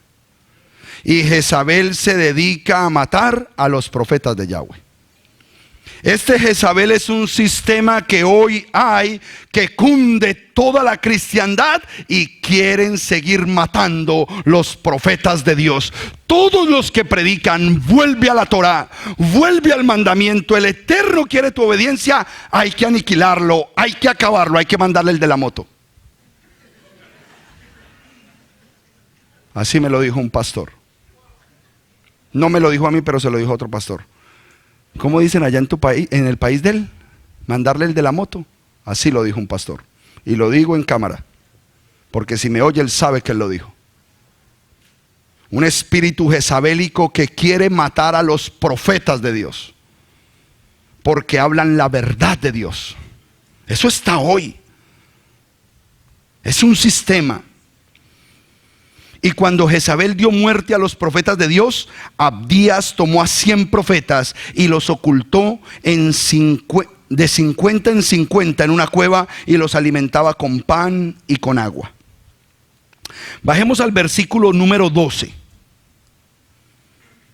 Y Jezabel se dedica a matar a los profetas de Yahweh. Este Jezabel es un sistema que hoy hay, que cunde toda la cristiandad y quieren seguir matando los profetas de Dios. Todos los que predican: vuelve a la Torá, vuelve al mandamiento, el Eterno quiere tu obediencia, hay que aniquilarlo, hay que acabarlo, hay que mandarle el de la moto. Así me lo dijo un pastor. No me lo dijo a mí, pero se lo dijo a otro pastor. ¿Cómo dicen allá en tu país, en el país de él? Mandarle el de la moto. Así lo dijo un pastor. Y lo digo en cámara, porque si me oye él sabe que él lo dijo. Un espíritu jezabélico que quiere matar a los profetas de Dios, porque hablan la verdad de Dios. Eso está hoy. Es un sistema. Y cuando Jezabel dio muerte a los profetas de Dios, Abdías tomó a 100 profetas y los ocultó de 50 en 50 en una cueva y los alimentaba con pan y con agua. Bajemos al versículo número 12.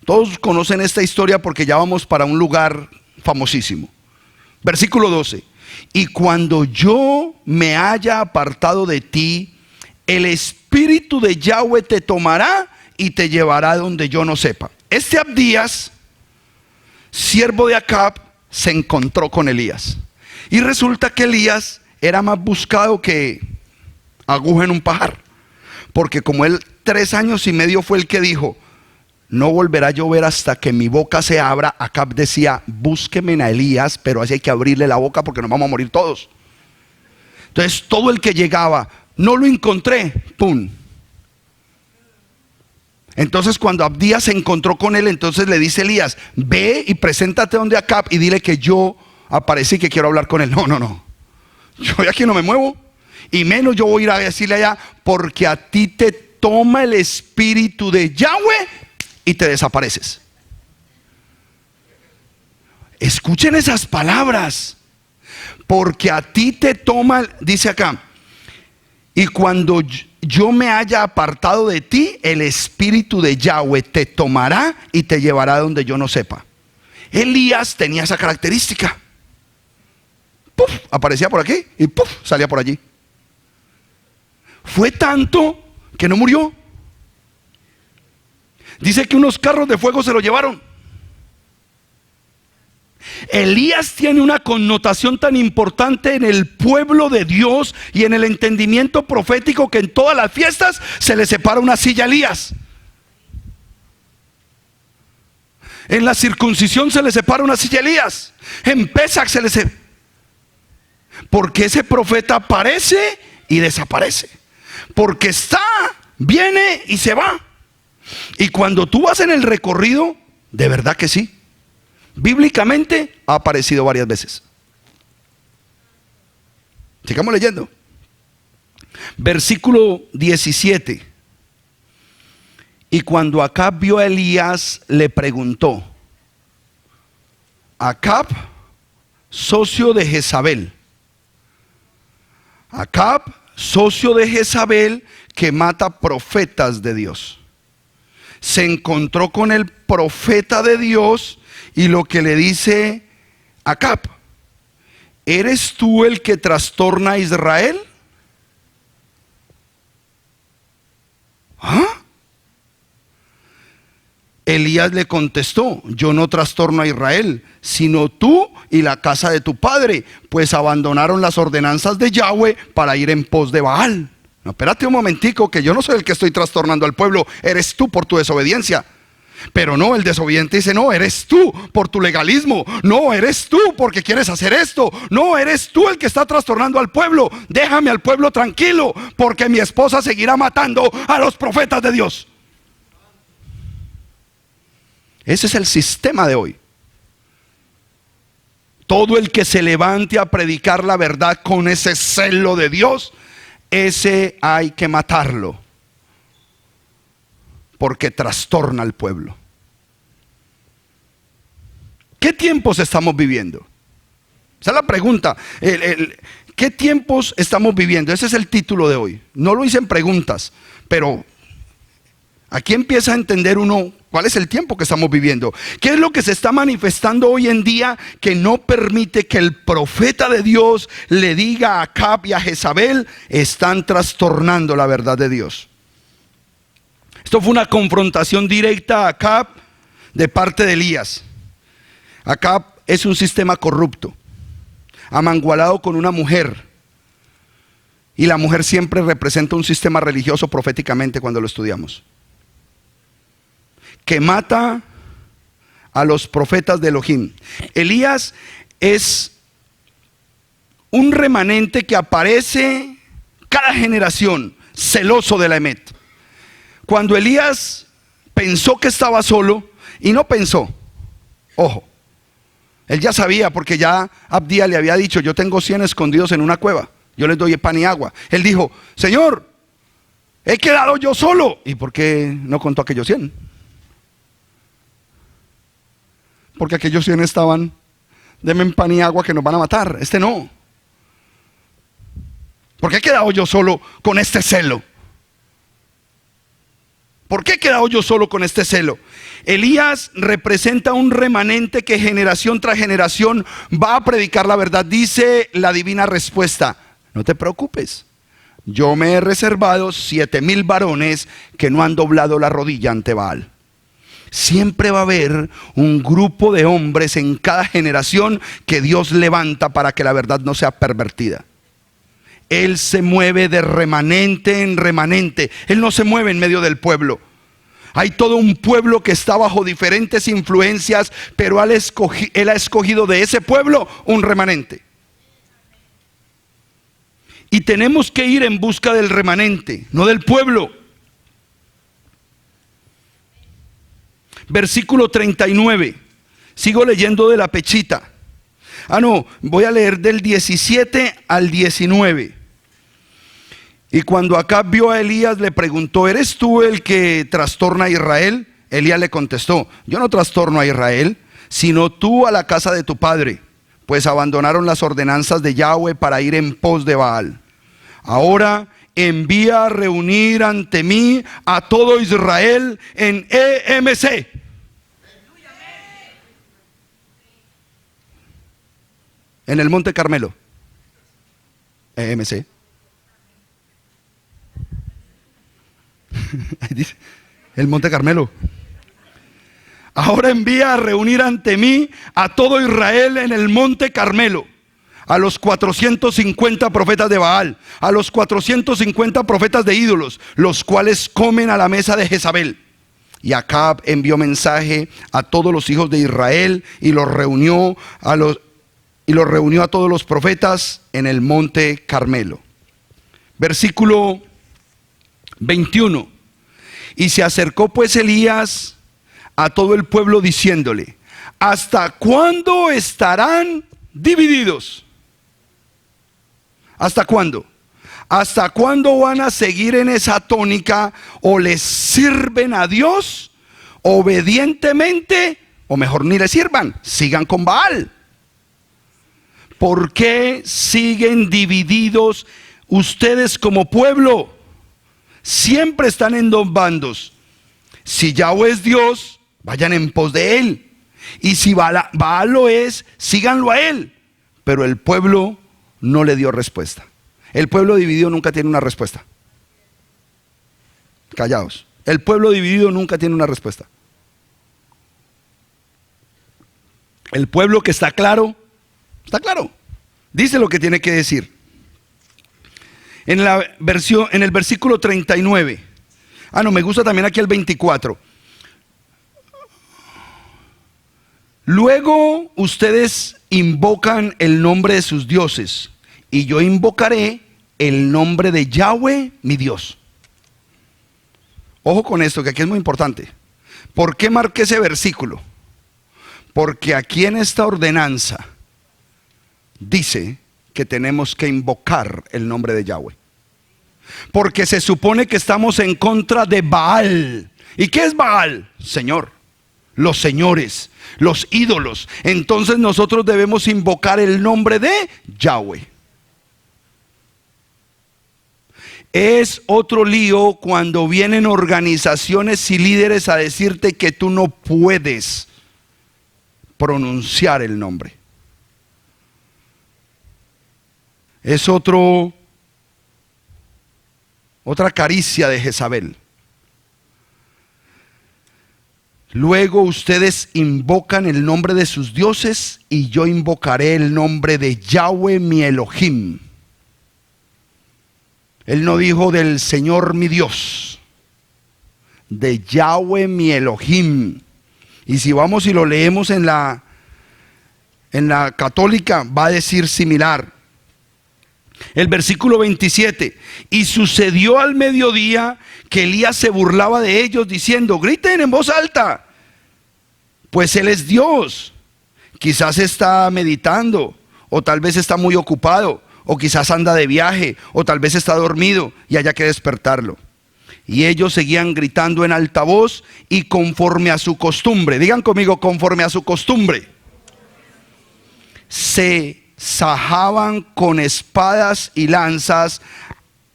Todos conocen esta historia porque ya vamos para un lugar famosísimo. Versículo 12. Y cuando yo me haya apartado de ti, el Espíritu de Yahweh te tomará y te llevará donde yo no sepa. Este Abdías, siervo de Acab, se encontró con Elías. Y resulta que Elías era más buscado que aguja en un pajar. Porque como él 3 años y medio fue el que dijo: no volverá a llover hasta que mi boca se abra. Acab decía: búsquenme a Elías, pero así hay que abrirle la boca porque nos vamos a morir todos. Entonces todo el que llegaba: no lo encontré, ¡pum! Entonces cuando Abdías se encontró con él, entonces le dice Elías: ve y preséntate donde Acab y dile que yo aparecí y que quiero hablar con él. No, yo de aquí no me muevo, y menos yo voy a ir a decirle allá, porque a ti te toma el Espíritu de Yahweh y te desapareces. Escuchen esas palabras. Porque a ti te toma, dice acá: y cuando yo me haya apartado de ti, el Espíritu de Yahweh te tomará y te llevará donde yo no sepa. Elías tenía esa característica. ¡Puf! Aparecía por aquí y ¡puf! Salía por allí. Fue tanto que no murió. Dice que unos carros de fuego se lo llevaron. Elías tiene una connotación tan importante en el pueblo de Dios y en el entendimiento profético que en todas las fiestas se le separa una silla a Elías. En la circuncisión se le separa una silla a Elías. En Pesach se le separa. Porque ese profeta aparece y desaparece. Porque está, viene y se va. Y cuando tú vas en el recorrido, de verdad que sí, bíblicamente ha aparecido varias veces. Sigamos leyendo. Versículo 17. Y cuando Acab vio a Elías, le preguntó. Acab, socio de Jezabel. Acab, socio de Jezabel que mata profetas de Dios. Se encontró con el profeta de Dios y lo que le dice a Acab: ¿eres tú el que trastorna a Israel? ¿Ah? Elías le contestó: yo no trastorno a Israel, sino tú y la casa de tu padre, pues abandonaron las ordenanzas de Yahweh para ir en pos de Baal. No, espérate un momentico, que yo no soy el que estoy trastornando al pueblo, eres tú por tu desobediencia. Pero no, el desobediente dice: no, eres tú por tu legalismo, no, eres tú porque quieres hacer esto, no, eres tú el que está trastornando al pueblo. Déjame al pueblo tranquilo, porque mi esposa seguirá matando a los profetas de Dios. Ese es el sistema de hoy. Todo el que se levante a predicar la verdad con ese celo de Dios, ese hay que matarlo, porque trastorna al pueblo. ¿Qué tiempos estamos viviendo? Esa es la pregunta. ¿Qué tiempos estamos viviendo? Ese es el título de hoy. No lo hice en preguntas, pero aquí empieza a entender uno cuál es el tiempo que estamos viviendo. ¿Qué es lo que se está manifestando hoy en día que no permite que el profeta de Dios le diga a Acab y a Jezabel: están trastornando la verdad de Dios? Esto fue una confrontación directa a Acab de parte de Elías. Acab es un sistema corrupto, amangualado con una mujer. Y la mujer siempre representa un sistema religioso proféticamente cuando lo estudiamos, que mata a los profetas de Elohim. Elías es un remanente que aparece cada generación, celoso de la Emet. Cuando Elías pensó que estaba solo, y no pensó, ojo, él ya sabía, porque ya Abdía le había dicho: yo tengo 100 escondidos en una cueva, yo les doy pan y agua. Él dijo: Señor, he quedado yo solo. ¿Y por qué no contó aquellos 100? Porque aquellos 100 estaban: denme pan y agua que nos van a matar. Este no. ¿Por qué he quedado yo solo con este celo? ¿Por qué he quedado yo solo con este celo? Elías representa un remanente que generación tras generación va a predicar la verdad. Dice la divina respuesta: no te preocupes, yo me he reservado 7,000 varones que no han doblado la rodilla ante Baal. Siempre va a haber un grupo de hombres en cada generación que Dios levanta para que la verdad no sea pervertida. Él se mueve de remanente en remanente. Él no se mueve en medio del pueblo. Hay todo un pueblo que está bajo diferentes influencias, pero Él ha escogido de ese pueblo un remanente. Y tenemos que ir en busca del remanente, no del pueblo. Versículo 39. Sigo leyendo de la pechita. Voy a leer del 17 al 19. Y cuando Acab vio a Elías, le preguntó: ¿eres tú el que trastorna a Israel? Elías le contestó: yo no trastorno a Israel, sino tú a la casa de tu padre, pues abandonaron las ordenanzas de Yahweh para ir en pos de Baal. Ahora envía a reunir ante mí a todo Israel en EMC. En el Monte Carmelo. EMC. Dice, el Monte Carmelo. Ahora envía a reunir ante mí a todo Israel en el Monte Carmelo, a los 450 profetas de Baal, a los 450 profetas de ídolos, los cuales comen a la mesa de Jezabel. Y Acab envió mensaje a todos los hijos de Israel y los reunió a todos los profetas en el Monte Carmelo. Versículo 21. Y se acercó pues Elías a todo el pueblo diciéndole: ¿hasta cuándo estarán divididos? ¿Hasta cuándo? ¿Hasta cuándo van a seguir en esa tónica? ¿O les sirven a Dios obedientemente? O mejor, ni le sirvan, sigan con Baal. ¿Por qué siguen divididos ustedes como pueblo siempre están en dos bandos. Si Yahweh es Dios, vayan en pos de él. Y si Baal lo es, síganlo a él. Pero el pueblo no le dio respuesta. El pueblo dividido nunca tiene una respuesta. Callaos. El pueblo dividido nunca tiene una respuesta. El pueblo que está claro, dice lo que tiene que decir. En el versículo 39. Me gusta también aquí el 24. Luego ustedes invocan el nombre de sus dioses, y yo invocaré el nombre de Yahweh, mi Dios. Ojo con esto, que aquí es muy importante. ¿Por qué marqué ese versículo? Porque aquí en esta ordenanza dice que tenemos que invocar el nombre de Yahweh. Porque se supone que estamos en contra de Baal. ¿Y qué es Baal? Señor. Los señores, los ídolos. Entonces nosotros debemos invocar el nombre de Yahweh. Es otro lío cuando vienen organizaciones y líderes a decirte que tú no puedes pronunciar el nombre. Es otra caricia de Jezabel. Luego ustedes invocan el nombre de sus dioses, y yo invocaré el nombre de Yahweh mi Elohim. Él no dijo del Señor mi Dios, de Yahweh mi Elohim. Y si vamos y lo leemos en la católica, va a decir similar. El versículo 27. Y sucedió al mediodía que Elías se burlaba de ellos diciendo: griten en voz alta, pues Él es Dios. Quizás está meditando, o tal vez está muy ocupado, o quizás anda de viaje, o tal vez está dormido y haya que despertarlo. Y ellos seguían gritando en alta voz, y conforme a su costumbre, digan conmigo, conforme a su costumbre, se sajaban con espadas y lanzas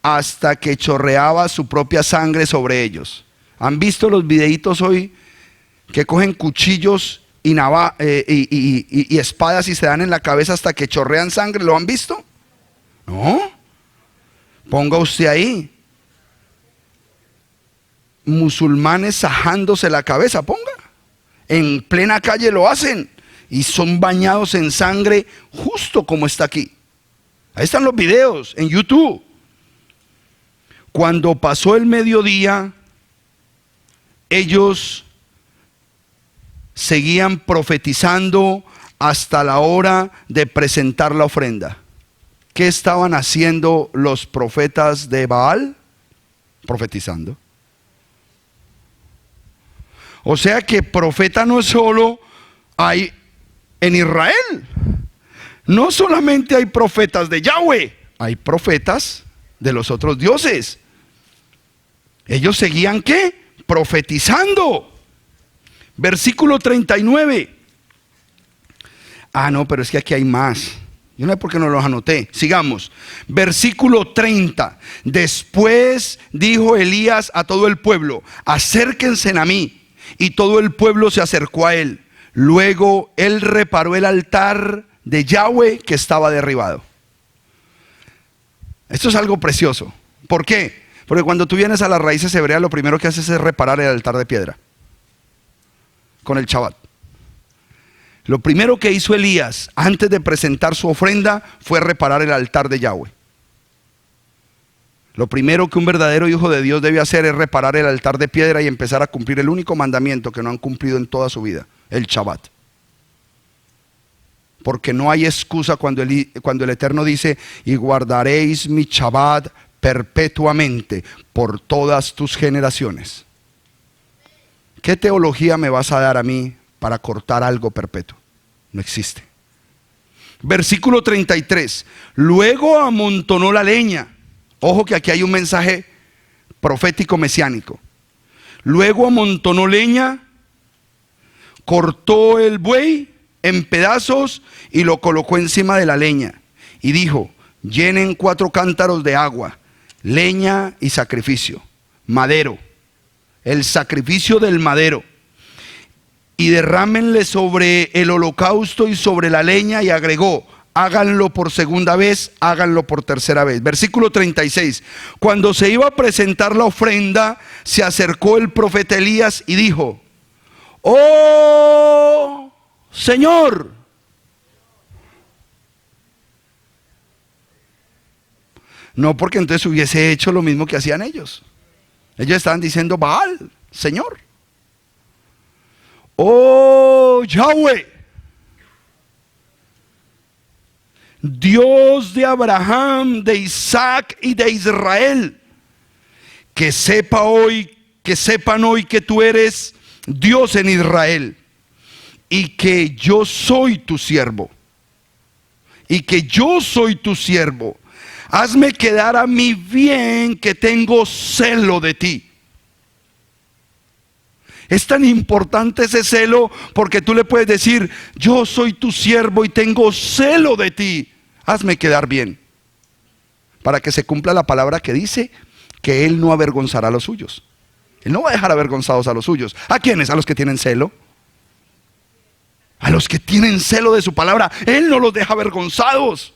hasta que chorreaba su propia sangre sobre ellos. ¿Han visto los videitos hoy que cogen cuchillos y espadas y se dan en la cabeza hasta que chorrean sangre? ¿Lo han visto? No. Ponga usted ahí musulmanes sajándose la cabeza, ponga. En plena calle lo hacen y son bañados en sangre, justo como está aquí. Ahí están los videos en YouTube. Cuando pasó el mediodía, ellos seguían profetizando hasta la hora de presentar la ofrenda. ¿Qué estaban haciendo los profetas de Baal? Profetizando. O sea que profeta no solo hay en Israel. No solamente hay profetas de Yahweh, hay profetas de los otros dioses. Ellos seguían ¿qué? Profetizando. Versículo 39. No, pero es que aquí hay más. Yo no sé por qué no los anoté. Sigamos. Versículo 30. Después dijo Elías a todo el pueblo: acérquense a mí. Y todo el pueblo se acercó a él. Luego él reparó el altar de Yahweh que estaba derribado. Esto es algo precioso. ¿Por qué? Porque cuando tú vienes a las raíces hebreas, lo primero que haces es reparar el altar de piedra con el Shabbat. Lo primero que hizo Elías antes de presentar su ofrenda fue reparar el altar de Yahweh. Lo primero que un verdadero hijo de Dios debe hacer es reparar el altar de piedra y empezar a cumplir el único mandamiento que no han cumplido en toda su vida, el Shabbat. Porque no hay excusa cuando el Eterno dice: y guardaréis mi Shabbat perpetuamente por todas tus generaciones. ¿Qué teología me vas a dar a mí para cortar algo perpetuo? No existe. Versículo 33. Luego amontonó la leña. Ojo que aquí hay un mensaje profético mesiánico. Luego amontonó leña, cortó el buey en pedazos y lo colocó encima de la leña. Y dijo: llenen 4 cántaros de agua, leña y sacrificio, madero, el sacrificio del madero, y derrámenle sobre el holocausto y sobre la leña, y agregó: háganlo por segunda vez, háganlo por tercera vez. Versículo 36. Cuando se iba a presentar la ofrenda, se acercó el profeta Elías y dijo: ¡oh, Señor! No, porque entonces hubiese hecho lo mismo que hacían ellos. Ellos estaban diciendo: Baal, Señor. ¡oh, Yahweh! Dios de Abraham, de Isaac y de Israel, que sepan hoy que tú eres Dios en Israel, y que yo soy tu siervo, Hazme quedar a mí bien, que tengo celo de ti. Es tan importante ese celo, porque tú le puedes decir: yo soy tu siervo y tengo celo de ti. Hazme quedar bien, para que se cumpla la palabra que dice que Él no avergonzará a los suyos. Él no va a dejar avergonzados a los suyos. ¿A quiénes? A los que tienen celo. A los que tienen celo de su palabra, Él no los deja avergonzados.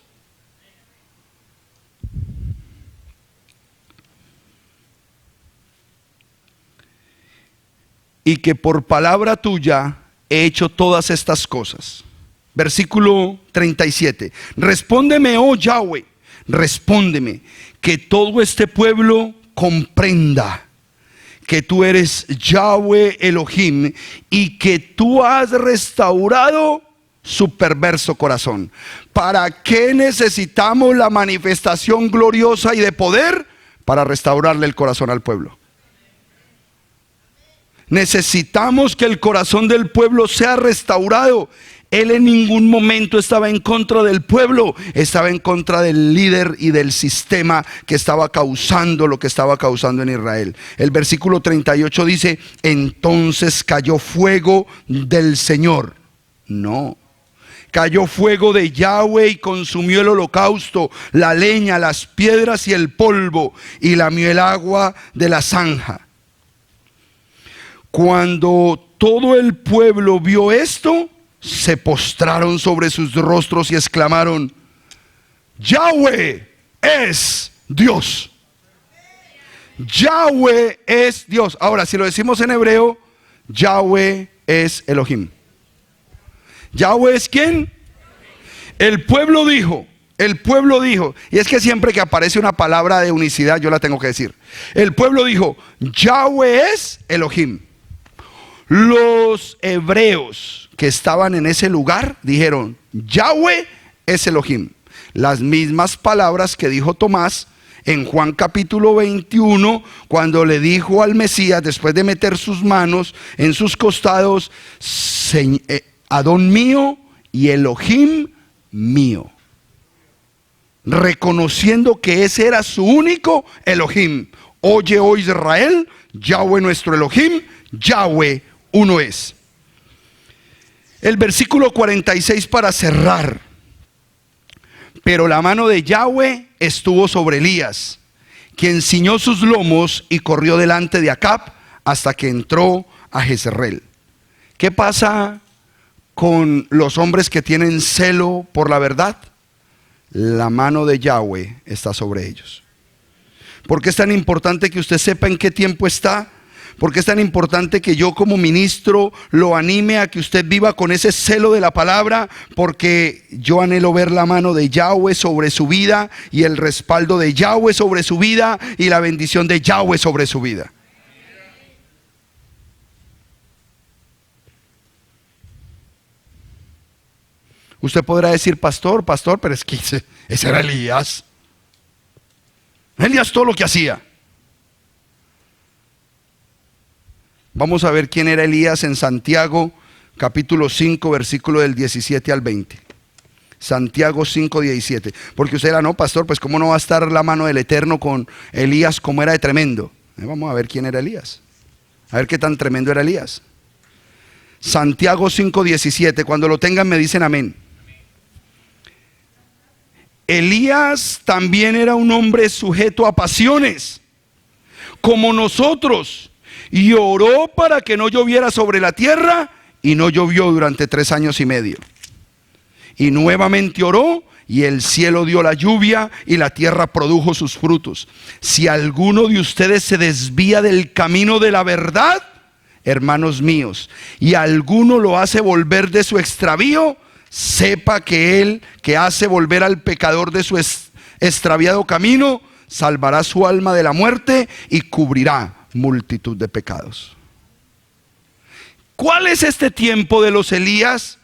Y que por palabra tuya he hecho todas estas cosas. Versículo 37. Respóndeme, oh Yahweh, respóndeme, que todo este pueblo comprenda que tú eres Yahweh Elohim, y que tú has restaurado su perverso corazón. ¿Para qué necesitamos la manifestación gloriosa y de poder? Para restaurarle el corazón al pueblo. Necesitamos que el corazón del pueblo sea restaurado. Él en ningún momento estaba en contra del pueblo, estaba en contra del líder y del sistema que estaba causando lo que estaba causando en Israel. El versículo 38 dice: entonces cayó fuego del Señor. No, cayó fuego de Yahweh y consumió el holocausto, la leña, las piedras y el polvo, y lamió el agua de la zanja. Cuando todo el pueblo vio esto, se postraron sobre sus rostros y exclamaron: Yahweh es Dios. Yahweh es Dios. Ahora, si lo decimos en hebreo, Yahweh es Elohim. ¿Yahweh es quién? El pueblo dijo, y es que siempre que aparece una palabra de unicidad yo la tengo que decir. El pueblo dijo: Yahweh es Elohim. Los hebreos que estaban en ese lugar dijeron: Yahweh es Elohim. Las mismas palabras que dijo Tomás en Juan capítulo 21, cuando le dijo al Mesías, después de meter sus manos en sus costados: Adón mío y Elohim mío. Reconociendo que ese era su único Elohim. Oye, oh Israel, Yahweh nuestro Elohim, Yahweh uno es. El versículo 46 para cerrar. Pero la mano de Yahweh estuvo sobre Elías, quien ciñó sus lomos y corrió delante de Acab hasta que entró a Jezreel. ¿Qué pasa con los hombres que tienen celo por la verdad? La mano de Yahweh está sobre ellos. ¿Por qué es tan importante que usted sepa en qué tiempo está? Porque es tan importante que yo como ministro lo anime a que usted viva con ese celo de la palabra, porque yo anhelo ver la mano de Yahweh sobre su vida, y el respaldo de Yahweh sobre su vida, y la bendición de Yahweh sobre su vida. Usted podrá decir: pastor, pero es que ese era Elías. Elías todo lo que hacía. Vamos a ver quién era Elías en Santiago capítulo 5, versículo del 17 al 20. Santiago 5, 17. Porque usted dirá: no, pastor, pues cómo no va a estar la mano del Eterno con Elías, como era de tremendo. Vamos a ver quién era Elías. A ver qué tan tremendo era Elías. Santiago 5, 17. Cuando lo tengan me dicen amén. Elías también era un hombre sujeto a pasiones, como nosotros, y oró para que no lloviera sobre la tierra, y no llovió durante 3 años y medio. Y nuevamente oró, y el cielo dio la lluvia, y la tierra produjo sus frutos. Si alguno de ustedes se desvía del camino de la verdad, hermanos míos, y alguno lo hace volver de su extravío, sepa que él que hace volver al pecador de su extraviado camino, salvará su alma de la muerte y cubrirá multitud de pecados. ¿Cuál es este tiempo de los Elías?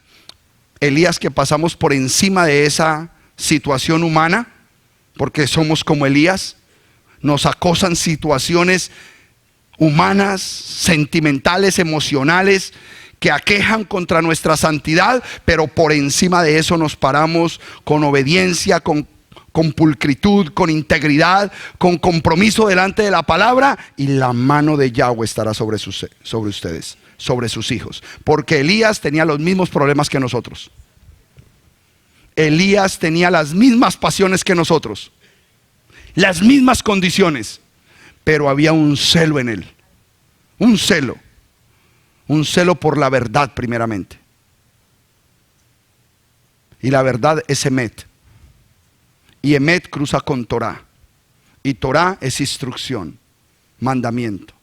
Elías que pasamos por encima de esa situación humana, porque somos como Elías, nos acosan situaciones humanas, sentimentales, emocionales, que aquejan contra nuestra santidad, pero por encima de eso nos paramos con obediencia, con pulcritud, con integridad, con compromiso delante de la palabra, y la mano de Yahweh estará sobre ustedes, sobre sus hijos. Porque Elías tenía los mismos problemas que nosotros. Elías tenía las mismas pasiones que nosotros, las mismas condiciones, pero había un celo en él, un celo por la verdad primeramente. Y la verdad es Emet. Y Emet cruza con Torah. Y Torah es instrucción, mandamiento.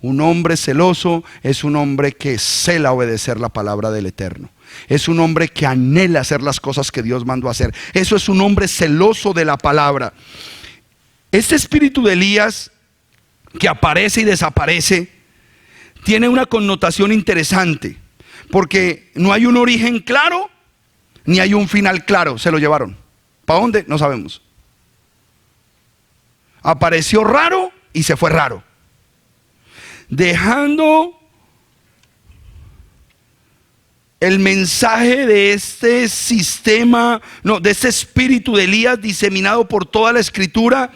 Un hombre celoso es un hombre que cela obedecer la palabra del Eterno. Es un hombre que anhela hacer las cosas que Dios mandó hacer. Eso es un hombre celoso de la palabra. Este espíritu de Elías, que aparece y desaparece, tiene una connotación interesante, porque no hay un origen claro, ni hay un final claro. Se lo llevaron. ¿Para dónde? No sabemos. Apareció raro y se fue raro, dejando el mensaje de este sistema, de este espíritu de Elías diseminado por toda la escritura,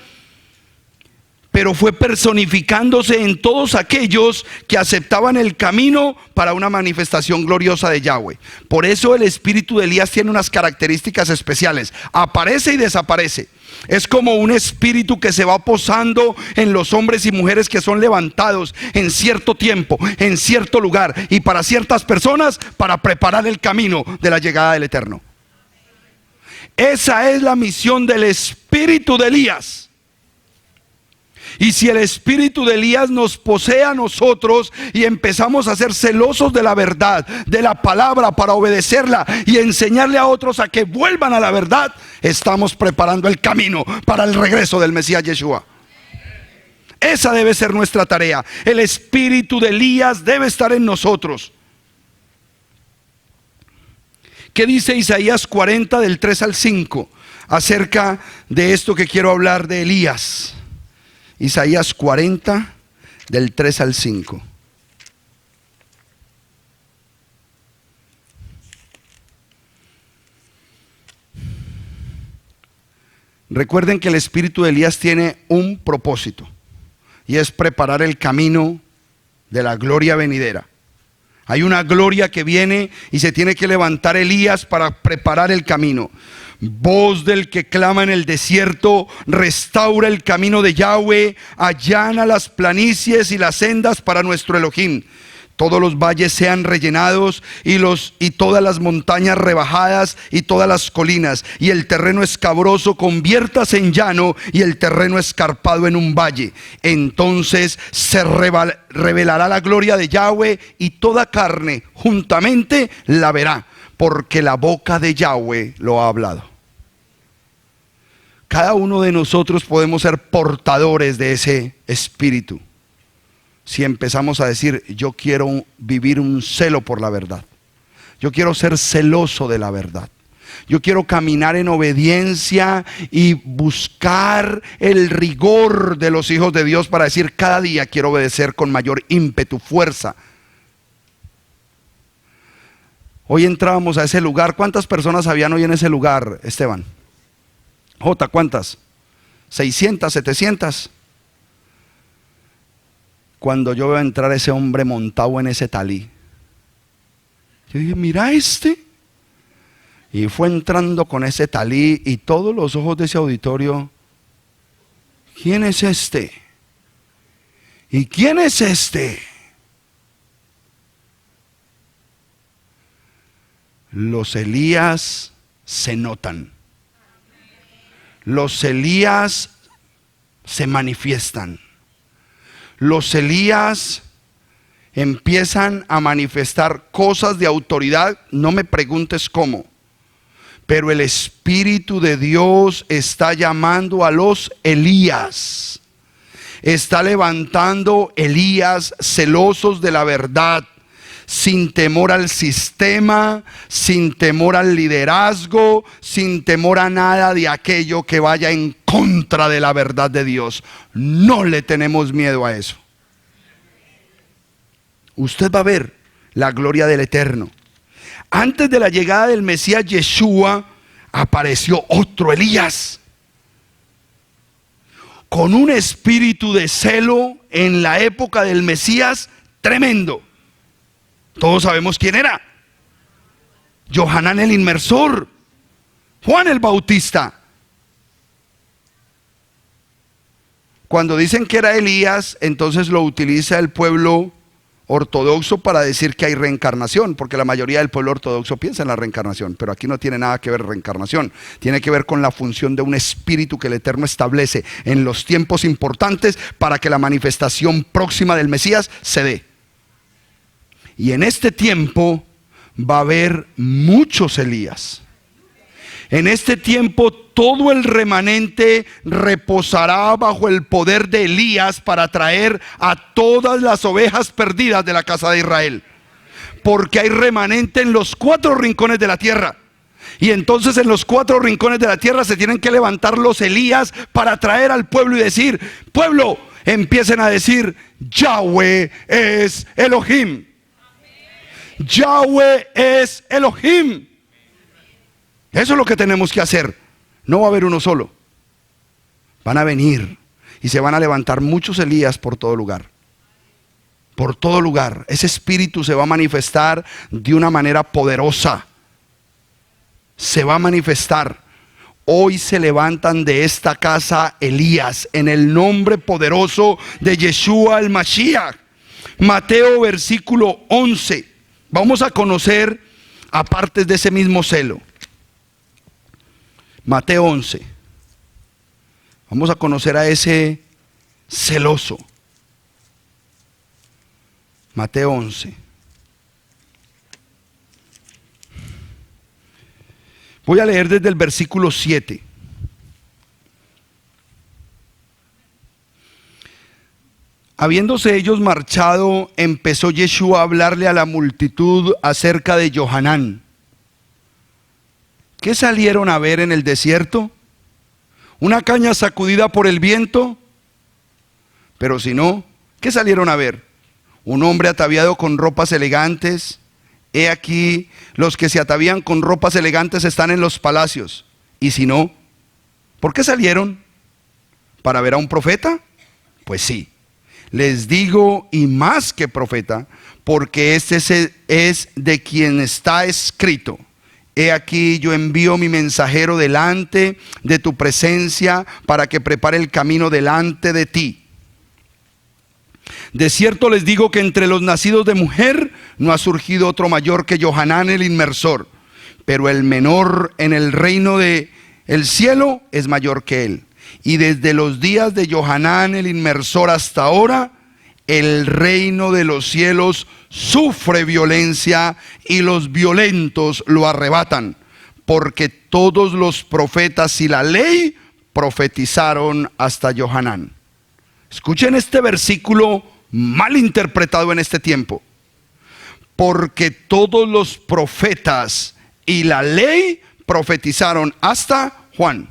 pero fue personificándose en todos aquellos que aceptaban el camino para una manifestación gloriosa de Yahweh. Por eso el espíritu de Elías tiene unas características especiales: aparece y desaparece. Es como un espíritu que se va posando en los hombres y mujeres que son levantados en cierto tiempo, en cierto lugar, y para ciertas personas, para preparar el camino de la llegada del Eterno. Esa es la misión del espíritu de Elías. Y si el espíritu de Elías nos posee a nosotros y empezamos a ser celosos de la verdad, de la palabra, para obedecerla y enseñarle a otros a que vuelvan a la verdad, estamos preparando el camino para el regreso del Mesías Yeshua. Esa debe ser nuestra tarea. El espíritu de Elías debe estar en nosotros. ¿Qué dice Isaías 40 del 3 al 5 acerca de esto que quiero hablar de Elías? Isaías 40 del 3 al 5. Recuerden que el espíritu de Elías tiene un propósito, y es preparar el camino de la gloria venidera. Hay una gloria que viene y se tiene que levantar Elías para preparar el camino. Voz del que clama en el desierto, restaura el camino de Yahweh, allana las planicies y las sendas para nuestro Elohim. Todos los valles sean rellenados y todas las montañas rebajadas y todas las colinas, y el terreno escabroso conviértase en llano y el terreno escarpado en un valle. Entonces se revelará la gloria de Yahweh, y toda carne juntamente la verá, porque la boca de Yahweh lo ha hablado. Cada uno de nosotros podemos ser portadores de ese espíritu si empezamos a decir: yo quiero vivir un celo por la verdad, yo quiero ser celoso de la verdad, yo quiero caminar en obediencia y buscar el rigor de los hijos de Dios para decir: cada día quiero obedecer con mayor ímpetu, fuerza. Hoy entrábamos a ese lugar. ¿Cuántas personas habían hoy en ese lugar, Esteban? Jota, ¿cuántas? 600, 700. Cuando yo veo entrar a ese hombre montado en ese talí, yo dije: mira este. Y fue entrando con ese talí y todos los ojos de ese auditorio, ¿quién es este? ¿Y quién es este? Los Elías se notan. Los Elías se manifiestan. Los Elías empiezan a manifestar cosas de autoridad, no me preguntes cómo, pero el Espíritu de Dios está llamando a los Elías. Está levantando Elías celosos de la verdad, sin temor al sistema, sin temor al liderazgo, sin temor a nada de aquello que vaya en contra de la verdad de Dios. No le tenemos miedo a eso. Usted va a ver la gloria del Eterno. Antes de la llegada del Mesías Yeshua, apareció otro Elías, con un espíritu de celo en la época del Mesías tremendo. Todos sabemos quién era. Johanán el Inmersor, Juan el Bautista. Cuando dicen que era Elías, entonces lo utiliza el pueblo ortodoxo para decir que hay reencarnación, porque la mayoría del pueblo ortodoxo piensa en la reencarnación, pero aquí no tiene nada que ver reencarnación, tiene que ver con la función de un espíritu que el Eterno establece en los tiempos importantes para que la manifestación próxima del Mesías se dé. Y en este tiempo va a haber muchos Elías. En este tiempo todo el remanente reposará bajo el poder de Elías para traer a todas las ovejas perdidas de la casa de Israel. Porque hay remanente en los 4 rincones de la tierra. Y entonces en los 4 rincones de la tierra se tienen que levantar los Elías para traer al pueblo y decir: pueblo, empiecen a decir: Yahweh es Elohim. Yahweh es Elohim. Eso es lo que tenemos que hacer. No va a haber uno solo. Van a venir y se van a levantar muchos Elías por todo lugar. Por todo lugar. Ese espíritu se va a manifestar de una manera poderosa. Se va a manifestar. Hoy se levantan de esta casa Elías en el nombre poderoso de Yeshua el Mashiach. Mateo versículo 11. Vamos a conocer a partes de ese mismo celo. Mateo 11. Vamos a conocer a ese celoso. Mateo 11. Voy a leer desde el versículo 7. Habiéndose ellos marchado, empezó Yeshua a hablarle a la multitud acerca de Johanán. ¿Qué salieron a ver en el desierto? ¿Una caña sacudida por el viento? Pero si no, ¿qué salieron a ver? ¿Un hombre ataviado con ropas elegantes? He aquí, los que se atavían con ropas elegantes están en los palacios. Y si no, ¿por qué salieron? ¿Para ver a un profeta? Pues sí, les digo, y más que profeta, porque este es de quien está escrito: he aquí yo envío mi mensajero delante de tu presencia para que prepare el camino delante de ti. De cierto les digo que entre los nacidos de mujer no ha surgido otro mayor que Johanán el Inmersor, pero el menor en el reino del cielo es mayor que él. Y desde los días de Johanán el Inmersor hasta ahora, el reino de los cielos sufre violencia y los violentos lo arrebatan, porque todos los profetas y la ley profetizaron hasta Johanán. Escuchen este versículo mal interpretado en este tiempo. Porque todos los profetas y la ley profetizaron hasta Juan.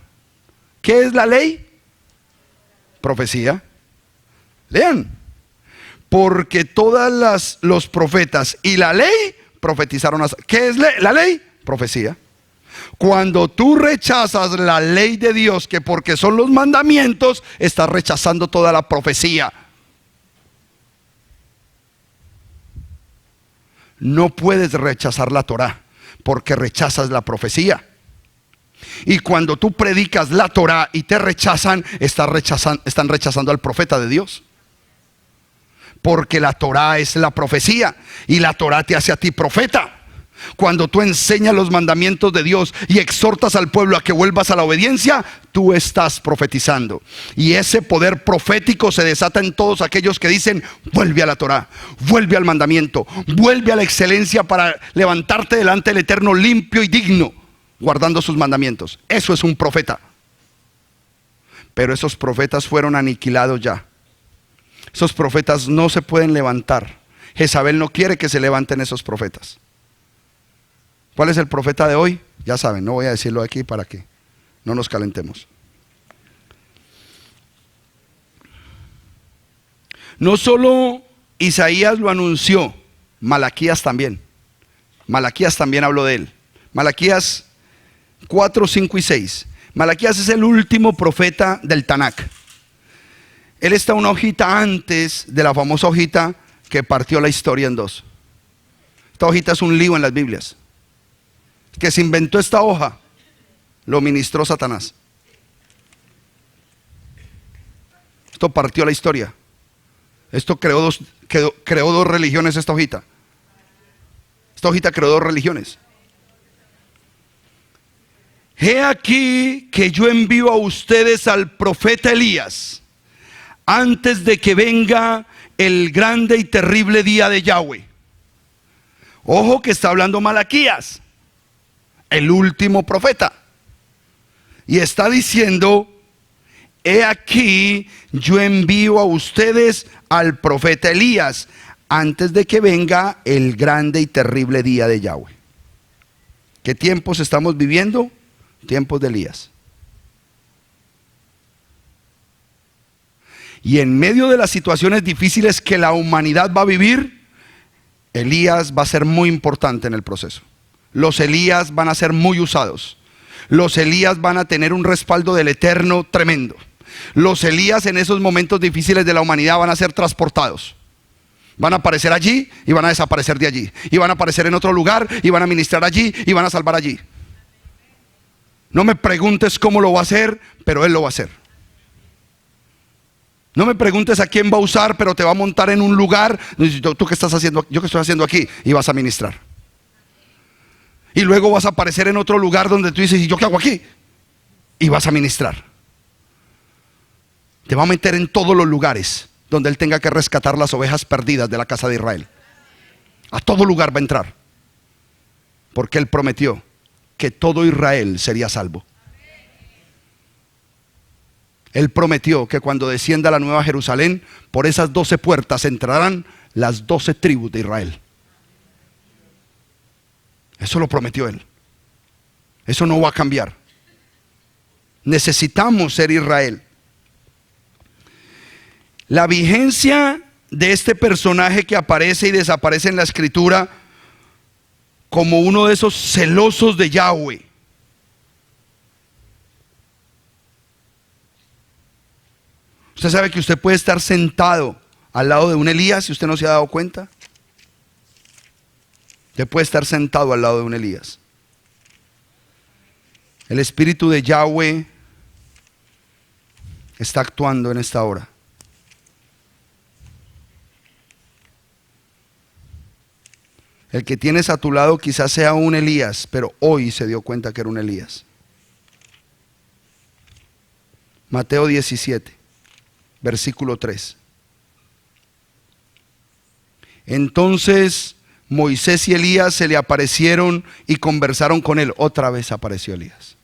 ¿Qué es la ley? Profecía. Lean. Porque todas los profetas y la ley profetizaron hasta... ¿Qué es la ley? Profecía. Cuando tú rechazas la ley de Dios, que porque son los mandamientos, estás rechazando toda la profecía. No puedes rechazar la Torá, porque rechazas la profecía. Y cuando tú predicas la Torá y te rechazan, están rechazando al profeta de Dios. Porque la Torá es la profecía y la Torá te hace a ti profeta. Cuando tú enseñas los mandamientos de Dios y exhortas al pueblo a que vuelvas a la obediencia, tú estás profetizando. Y ese poder profético se desata en todos aquellos que dicen: vuelve a la Torá, vuelve al mandamiento, vuelve a la excelencia para levantarte delante del Eterno limpio y digno, guardando sus mandamientos. Eso es un profeta. Pero esos profetas fueron aniquilados ya. Esos profetas no se pueden levantar. Jezabel no quiere que se levanten esos profetas. ¿Cuál es el profeta de hoy? Ya saben, no voy a decirlo aquí para que no nos calentemos. No solo Isaías lo anunció, Malaquías también. Malaquías también habló de él. Malaquías 4, 5 y 6. Malaquías es el último profeta del Tanakh. Él está una hojita antes de la famosa hojita que partió la historia en dos. Esta hojita es un lío en las Biblias. Que se inventó esta hoja, lo ministró Satanás. Esto partió la historia. Esto creó dos religiones, esta hojita. Esta hojita creó dos religiones. He aquí que yo envío a ustedes al profeta Elías, antes de que venga el grande y terrible día de Yahweh. Ojo que está hablando Malaquías, el último profeta, y está diciendo: he aquí yo envío a ustedes al profeta Elías antes de que venga el grande y terrible día de Yahweh. ¿Qué tiempos estamos viviendo? Tiempos de Elías. Y en medio de las situaciones difíciles que la humanidad va a vivir, Elías va a ser muy importante en el proceso. Los Elías van a ser muy usados. Los Elías van a tener un respaldo del Eterno tremendo. Los Elías en esos momentos difíciles de la humanidad van a ser transportados. Van a aparecer allí y van a desaparecer de allí. Y van a aparecer en otro lugar y van a ministrar allí y van a salvar allí. No me preguntes cómo lo va a hacer, pero Él lo va a hacer. No me preguntes a quién va a usar, pero te va a montar en un lugar. ¿Tú qué estás haciendo? ¿Yo qué estoy haciendo aquí? Y vas a ministrar. Y luego vas a aparecer en otro lugar donde tú dices: ¿y yo qué hago aquí? Y vas a ministrar. Te va a meter en todos los lugares donde Él tenga que rescatar las ovejas perdidas de la casa de Israel. A todo lugar va a entrar. Porque Él prometió que todo Israel sería salvo. Él prometió que cuando descienda la nueva Jerusalén, por esas 12 puertas entrarán las 12 tribus de Israel. Eso lo prometió Él. Eso no va a cambiar. Necesitamos ser Israel. La vigencia de este personaje que aparece y desaparece en la Escritura como uno de esos celosos de Yahweh. Usted sabe que usted puede estar sentado al lado de un Elías si usted no se ha dado cuenta. Usted puede estar sentado al lado de un Elías. El Espíritu de Yahweh está actuando en esta hora. El que tienes a tu lado quizás sea un Elías, pero hoy se dio cuenta que era un Elías. Mateo 17, versículo 3. Entonces Moisés y Elías se le aparecieron y conversaron con él. Otra vez apareció Elías.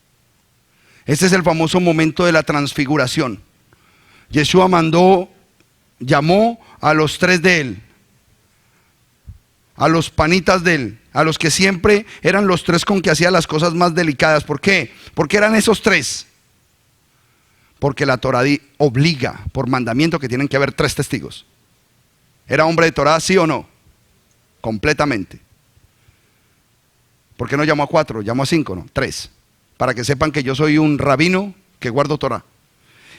Este es el famoso momento de la transfiguración. Yeshua llamó a los tres de él, a los panitas de él, a los que siempre eran los tres con que hacía las cosas más delicadas. ¿Por qué? Porque eran esos tres. Porque la Torá obliga por mandamiento que tienen que haber 3 testigos. ¿Era hombre de Torá, sí o no? Completamente. ¿Por qué no llamó a 4? Llamó a 5, no, 3. Para que sepan que yo soy un rabino que guardo Torá.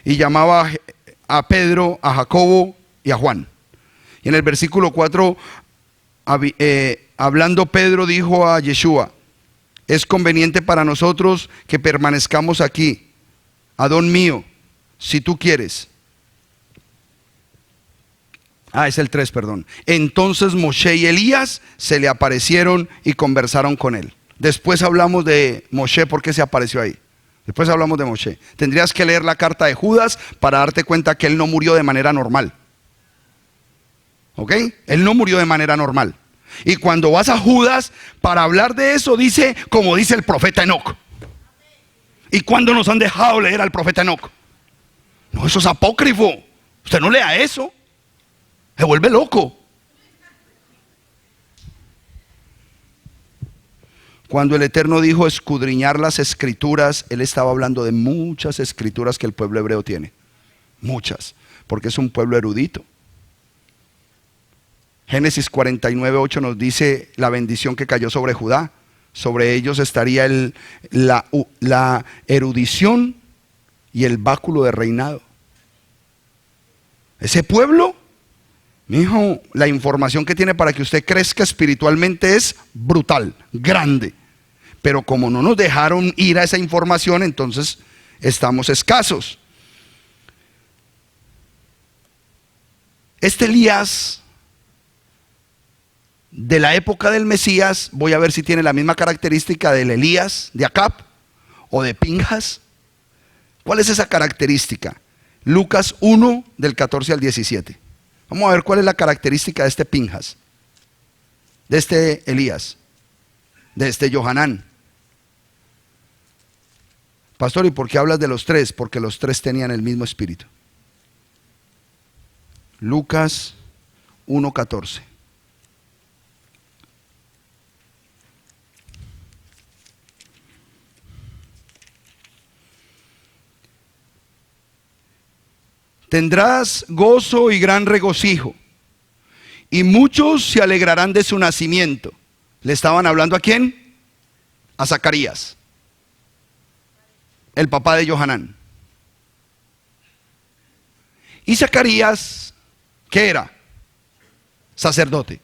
Y llamaba a Pedro, a Jacobo y a Juan. Y en el versículo 4, hablando Pedro dijo a Yeshua: es conveniente para nosotros que permanezcamos aquí. Adón mío, si tú quieres. Es el 3, perdón. Entonces Moshe y Elías se le aparecieron y conversaron con él. Después hablamos de Moshe, ¿por qué se apareció ahí? Después hablamos de Moshe. Tendrías que leer la carta de Judas para darte cuenta que él no murió de manera normal. ¿Ok? Él no murió de manera normal. Y cuando vas a Judas, para hablar de eso, dice, como dice el profeta Enoc. ¿Y cuándo nos han dejado leer al profeta Enoc? No, eso es apócrifo. Usted no lea eso. Se vuelve loco. Cuando el Eterno dijo escudriñar las escrituras, Él estaba hablando de muchas escrituras que el pueblo hebreo tiene. Muchas, porque es un pueblo erudito. Génesis 49:8 nos dice la bendición que cayó sobre Judá. Sobre ellos estaría la erudición y el báculo de reinado. Ese pueblo, mijo, la información que tiene para que usted crezca espiritualmente es brutal, grande. Pero como no nos dejaron ir a esa información, entonces estamos escasos. Este Elías de la época del Mesías, voy a ver si tiene la misma característica del Elías de Acab o de Pinjas. ¿Cuál es esa característica? Lucas 1 del 14 al 17. Vamos a ver cuál es la característica de este Pinjas, de este Elías, de este Johanán. Pastor, ¿y por qué hablas de los tres? Porque los tres tenían el mismo espíritu. Lucas 1:14. Tendrás gozo y gran regocijo, y muchos se alegrarán de su nacimiento. ¿Le estaban hablando a quién? A Zacarías, el papá de Johanán. Y Zacarías, ¿qué era? Sacerdote.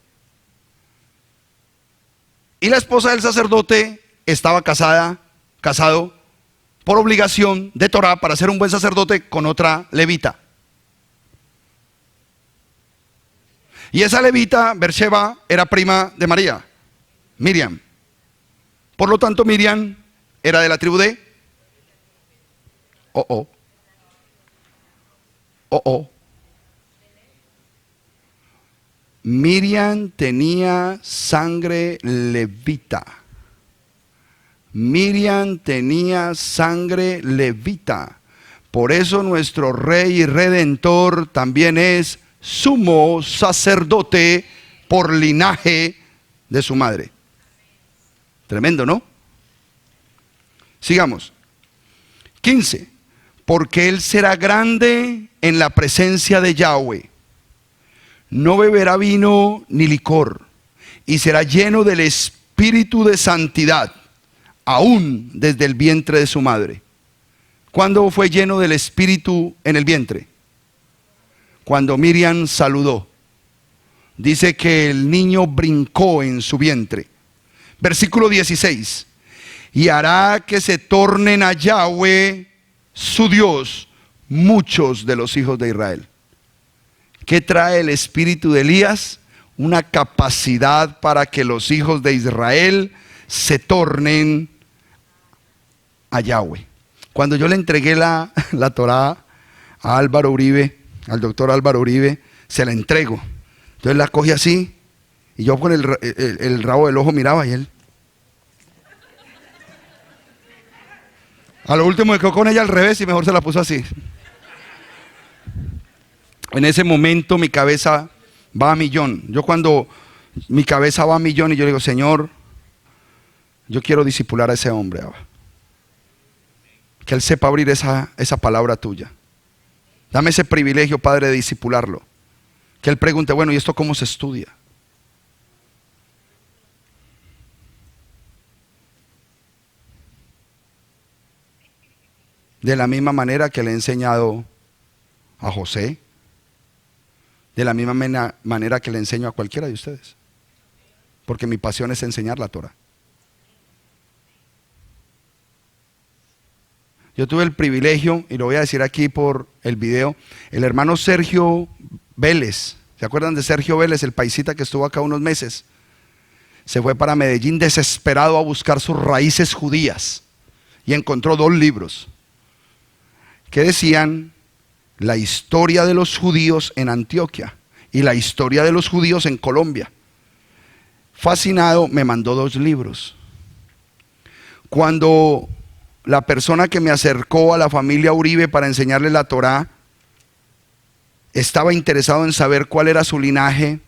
Y la esposa del sacerdote estaba casado por obligación de Torah para ser un buen sacerdote con otra levita. Y esa levita, Beersheba, era prima de María, Miriam. Por lo tanto, Miriam era de la tribu de... Miriam tenía sangre levita. Miriam tenía sangre levita. Por eso nuestro Rey y Redentor también es sumo sacerdote por linaje de su madre. Tremendo, ¿no? Sigamos. 15. Porque él será grande en la presencia de Yahweh. No beberá vino ni licor, y será lleno del espíritu de santidad, aún desde el vientre de su madre. ¿Cuándo fue lleno del espíritu en el vientre? Cuando Miriam saludó. Dice que el niño brincó en su vientre. Versículo 16. Y hará que se tornen a Yahweh, su Dios, muchos de los hijos de Israel. ¿Qué trae el espíritu de Elías? Una capacidad para que los hijos de Israel se tornen a Yahweh. Cuando yo le entregué la Torá a Álvaro Uribe, al doctor Álvaro Uribe, se la entrego. Entonces la cogí así, y yo con el rabo del ojo miraba, y él. A lo último me quedó con ella al revés y mejor se la puso así. En ese momento mi cabeza va a millón. Yo cuando mi cabeza va a millón y yo digo, Señor, yo quiero discipular a ese hombre. Que él sepa abrir esa palabra tuya. Dame ese privilegio, Padre, de discipularlo. Que él pregunte, bueno, ¿y esto cómo se estudia? De la misma manera que le he enseñado a José, de la misma manera que le enseño a cualquiera de ustedes. Porque mi pasión es enseñar la Torah. Yo tuve el privilegio, y lo voy a decir aquí por el video, el hermano Sergio Vélez, ¿se acuerdan de Sergio Vélez, el paisita que estuvo acá unos meses? Se fue para Medellín desesperado a buscar sus raíces judías y encontró 2 libros que decían la historia de los judíos en Antioquia y la historia de los judíos en Colombia. Fascinado, me mandó 2 libros. Cuando la persona que me acercó a la familia Uribe para enseñarle la Torá estaba interesado en saber cuál era su linaje,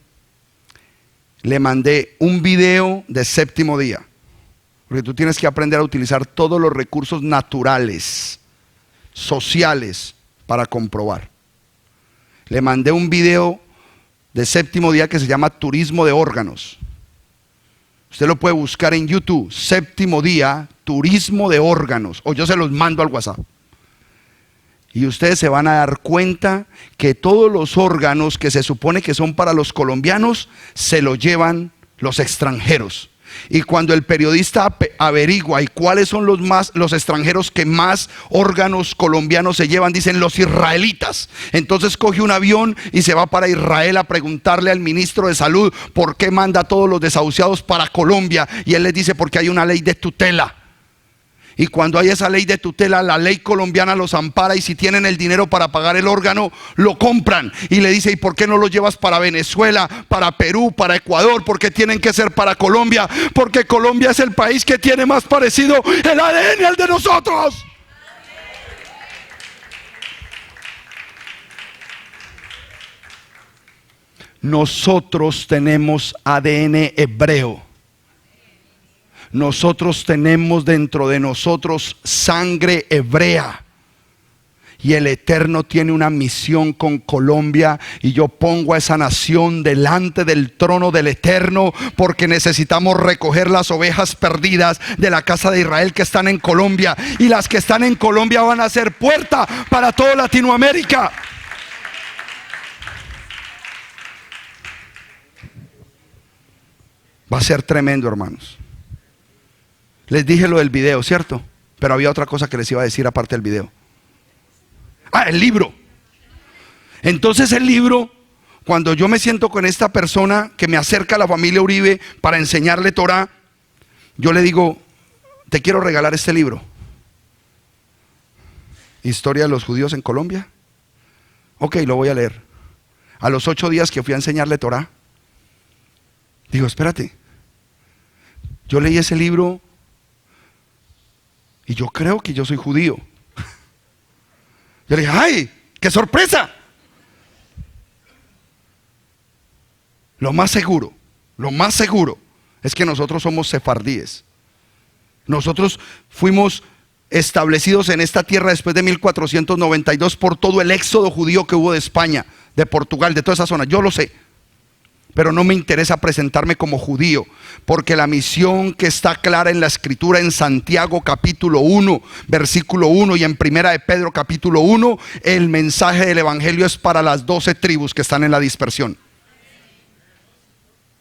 le mandé un video de Séptimo Día, porque tú tienes que aprender a utilizar todos los recursos naturales, sociales, para comprobar. Le mandé un video de Séptimo Día que se llama Turismo de Órganos. Usted lo puede buscar en YouTube, Séptimo Día, Turismo de Órganos, o yo se los mando al WhatsApp. Y ustedes se van a dar cuenta que todos los órganos que se supone que son para los colombianos, se los llevan los extranjeros. Y cuando el periodista averigua y cuáles son los extranjeros que más órganos colombianos se llevan, dicen los israelitas. Entonces coge un avión y se va para Israel a preguntarle al ministro de salud por qué manda a todos los desahuciados para Colombia, y él les dice porque hay una ley de tutela. Y cuando hay esa ley de tutela, la ley colombiana los ampara, y si tienen el dinero para pagar el órgano, lo compran. Y le dice, ¿y por qué no lo llevas para Venezuela, para Perú, para Ecuador? ¿Por qué tienen que ser para Colombia? Porque Colombia es el país que tiene más parecido el ADN al de nosotros. Nosotros tenemos ADN hebreo. Nosotros tenemos dentro de nosotros sangre hebrea. Y el Eterno tiene una misión con Colombia, y yo pongo a esa nación delante del trono del Eterno, porque necesitamos recoger las ovejas perdidas de la casa de Israel que están en Colombia, y las que están en Colombia van a ser puerta para toda Latinoamérica. Va a ser tremendo, hermanos. Les dije lo del video, ¿cierto? Pero había otra cosa que les iba a decir aparte del video. El libro. Entonces el libro, cuando yo me siento con esta persona que me acerca a la familia Uribe para enseñarle Torá, yo le digo, te quiero regalar este libro. Historia de los judíos en Colombia. Ok, lo voy a leer. A los 8 días que fui a enseñarle Torá, digo, espérate, yo leí ese libro y yo creo que yo soy judío. Yo le dije, ¡ay, qué sorpresa! Lo más seguro es que nosotros somos sefardíes. Nosotros fuimos establecidos en esta tierra después de 1492 por todo el éxodo judío que hubo de España, de Portugal, de toda esa zona. Yo lo sé. Pero no me interesa presentarme como judío, porque la misión que está clara en la Escritura, en Santiago capítulo 1, versículo 1, y en Primera de Pedro capítulo 1, el mensaje del Evangelio es para las 12 tribus que están en la dispersión.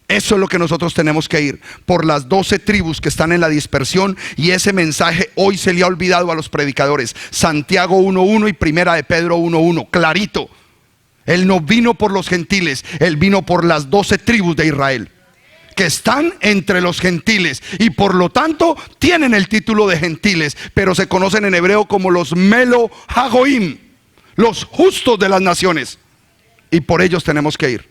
Eso es lo que nosotros tenemos que ir, por las 12 tribus que están en la dispersión, y ese mensaje hoy se le ha olvidado a los predicadores. Santiago 1:1 y Primera de Pedro 1:1, clarito. Él no vino por los gentiles, Él vino por las 12 tribus de Israel, que están entre los gentiles, y por lo tanto tienen el título de gentiles, pero se conocen en hebreo como los Melo Hagoim, los justos de las naciones, y por ellos tenemos que ir.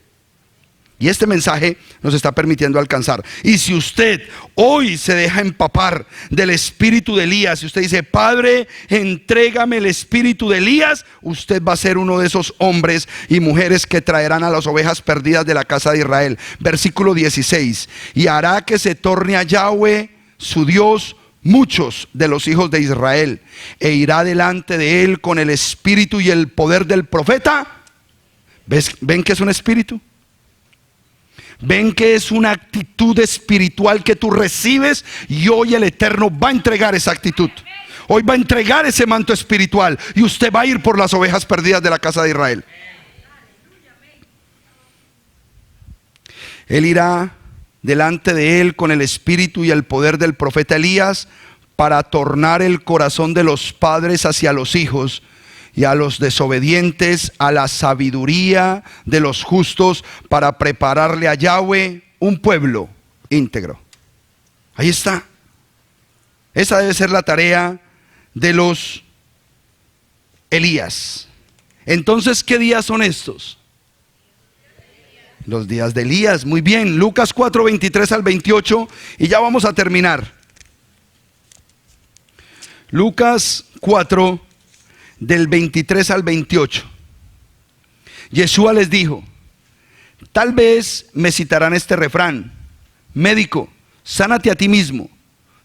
Y este mensaje nos está permitiendo alcanzar. Y si usted hoy se deja empapar del espíritu de Elías, si usted dice, Padre, entrégame el espíritu de Elías, usted va a ser uno de esos hombres y mujeres que traerán a las ovejas perdidas de la casa de Israel. Versículo 16, y hará que se torne a Yahweh, su Dios, muchos de los hijos de Israel, e irá delante de él con el espíritu y el poder del profeta. ¿Ven que es un espíritu? ¿Ven que es una actitud espiritual que tú recibes? Y hoy el Eterno va a entregar esa actitud. Hoy va a entregar ese manto espiritual, y usted va a ir por las ovejas perdidas de la casa de Israel. Él irá delante de él con el espíritu y el poder del profeta Elías, para tornar el corazón de los padres hacia los hijos y a los desobedientes a la sabiduría de los justos, para prepararle a Yahweh un pueblo íntegro. Ahí está. Esa debe ser la tarea de los Elías. Entonces, ¿qué días son estos? Los días de Elías. Muy bien, Lucas 4, 23 al 28, y ya vamos a terminar. Lucas 4, del 23 al 28. Yeshua les dijo: tal vez me citarán este refrán: médico, sánate a ti mismo.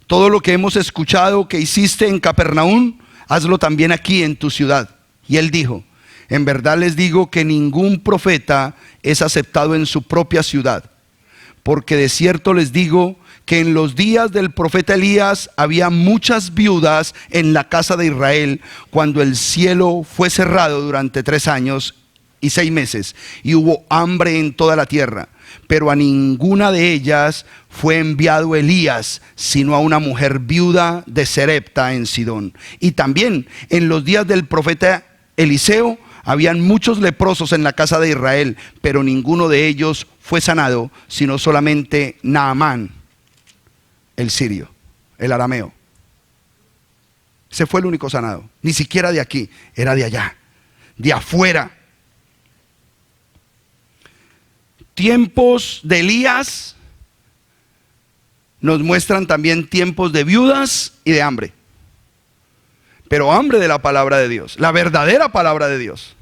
Todo lo que hemos escuchado que hiciste en Capernaum, hazlo también aquí en tu ciudad. Y él dijo: en verdad les digo que ningún profeta es aceptado en su propia ciudad. Porque de cierto les digo que en los días del profeta Elías había muchas viudas en la casa de Israel, cuando el cielo fue cerrado durante 3 años y 6 meses, y hubo hambre en toda la tierra. Pero a ninguna de ellas fue enviado Elías, sino a una mujer viuda de Serepta en Sidón. Y también en los días del profeta Eliseo habían muchos leprosos en la casa de Israel, pero ninguno de ellos fue sanado, sino solamente Naamán, el sirio, el arameo. Ese fue el único sanado. Ni siquiera de aquí, era de allá, de afuera. Tiempos de Elías nos muestran también tiempos de viudas y de hambre. Pero hambre de la palabra de Dios, la verdadera palabra de Dios.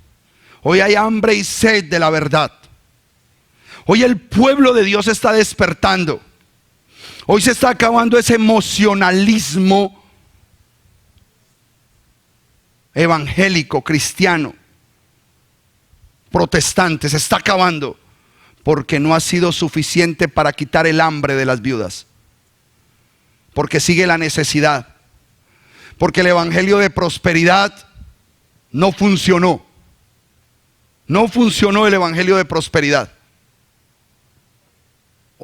Hoy hay hambre y sed de la verdad. Hoy el pueblo de Dios está despertando. Hoy se está acabando ese emocionalismo evangélico, cristiano, protestante. Se está acabando porque no ha sido suficiente para quitar el hambre de las viudas. Porque sigue la necesidad. Porque el evangelio de prosperidad no funcionó. No funcionó el evangelio de prosperidad.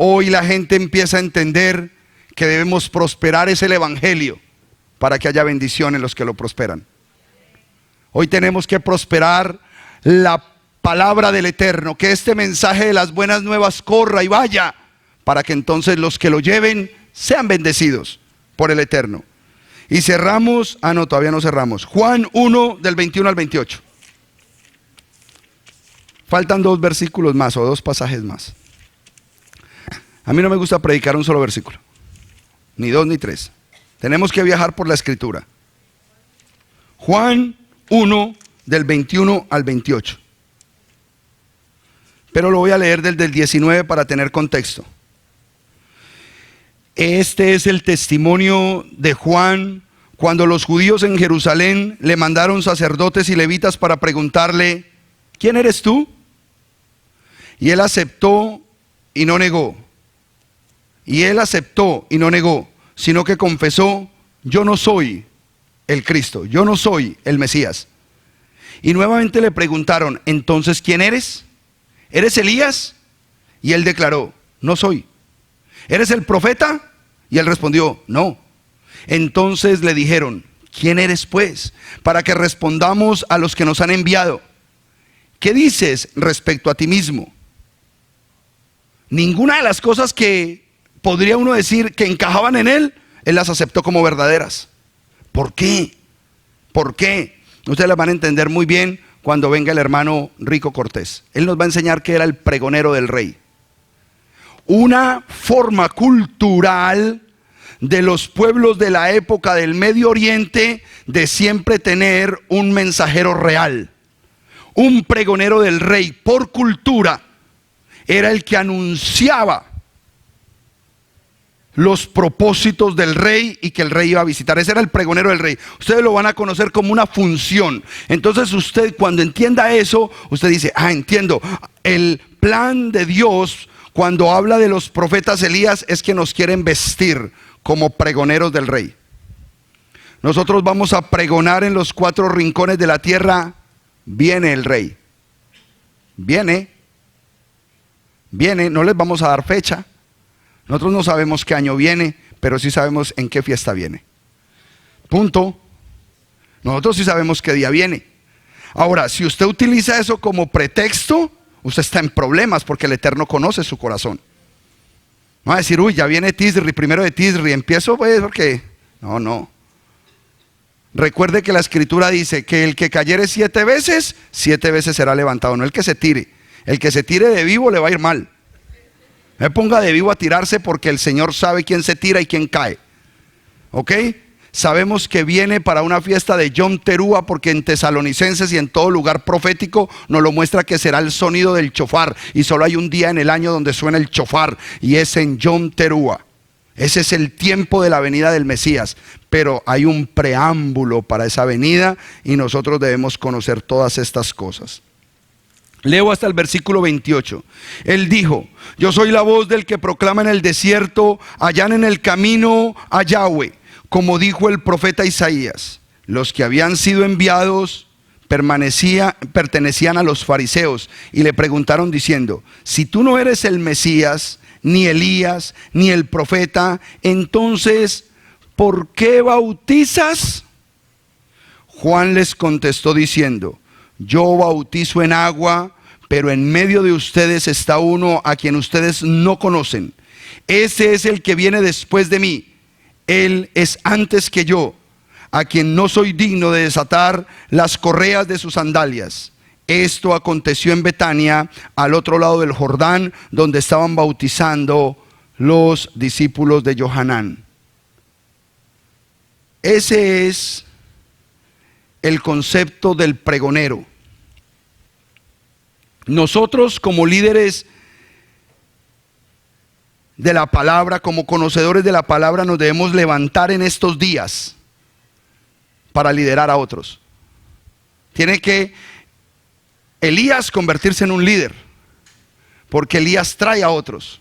Hoy la gente empieza a entender que debemos prosperar es el evangelio para que haya bendición en los que lo prosperan. Hoy tenemos que prosperar la palabra del Eterno, que este mensaje de las buenas nuevas corra y vaya, para que entonces los que lo lleven sean bendecidos por el Eterno. Y cerramos, todavía no cerramos, Juan 1 del 21 al 28. Faltan 2 versículos más o 2 pasajes más. A mí no me gusta predicar un solo versículo, ni 2 ni 3. Tenemos que viajar por la escritura. Juan 1 del 21 al 28. Pero lo voy a leer desde el 19 para tener contexto. Este es el testimonio de Juan cuando los judíos en Jerusalén le mandaron sacerdotes y levitas para preguntarle: ¿quién eres tú? Y él aceptó y no negó. Y él aceptó y no negó, sino que confesó: yo no soy el Cristo, yo no soy el Mesías. Y nuevamente le preguntaron: entonces, ¿quién eres? ¿Eres Elías? Y él declaró: no soy. ¿Eres el profeta? Y él respondió: no. Entonces le dijeron: ¿quién eres pues? Para que respondamos a los que nos han enviado. ¿Qué dices respecto a ti mismo? Ninguna de las cosas que podría uno decir que encajaban en él, él las aceptó como verdaderas. ¿Por qué? ¿Por qué? Ustedes las van a entender muy bien cuando venga el hermano Rico Cortés. Él nos va a enseñar que era el pregonero del rey. Una forma cultural de los pueblos de la época del Medio Oriente de siempre tener un mensajero real. Un pregonero del rey, por cultura, era el que anunciaba los propósitos del rey y que el rey iba a visitar. Ese era el pregonero del rey. Ustedes lo van a conocer como una función. Entonces usted, cuando entienda eso, usted dice: entiendo. El plan de Dios cuando habla de los profetas Elías es que nos quieren vestir como pregoneros del rey. Nosotros vamos a pregonar en los 4 rincones de la tierra: viene el rey. Viene, no les vamos a dar fecha. Nosotros no sabemos qué año viene, pero sí sabemos en qué fiesta viene. Punto. Nosotros sí sabemos qué día viene. Ahora, si usted utiliza eso como pretexto, usted está en problemas porque el Eterno conoce su corazón. No va a decir, uy, ya viene Tisri, primero de Tisri, empiezo pues porque... No. Recuerde que la Escritura dice que el que cayere 7 veces será levantado, no el que se tire. El que se tire de vivo le va a ir mal. No me ponga de vivo a tirarse porque el Señor sabe quién se tira y quién cae. ¿Ok? Sabemos que viene para una fiesta de Yom Teruah porque en Tesalonicenses y en todo lugar profético nos lo muestra que será el sonido del chofar. Y solo hay un día en el año donde suena el chofar y es en Yom Teruah. Ese es el tiempo de la venida del Mesías, pero hay un preámbulo para esa venida y nosotros debemos conocer todas estas cosas. Leo hasta el versículo 28. Él dijo, yo soy la voz del que proclama en el desierto, allanen en el camino a Yahweh, como dijo el profeta Isaías. Los que habían sido enviados pertenecían a los fariseos y le preguntaron diciendo, si tú no eres el Mesías, ni Elías, ni el profeta, entonces, ¿por qué bautizas? Juan les contestó diciendo, yo bautizo en agua, pero en medio de ustedes está uno a quien ustedes no conocen. Ese es el que viene después de mí. Él es antes que yo, a quien no soy digno de desatar las correas de sus sandalias. Esto aconteció en Betania, al otro lado del Jordán, donde estaban bautizando los discípulos de Johanán. Ese es el concepto del pregonero. Nosotros como líderes de la palabra, como conocedores de la palabra, nos debemos levantar en estos días para liderar a otros. Tiene que Elías convertirse en un líder, porque Elías trae a otros.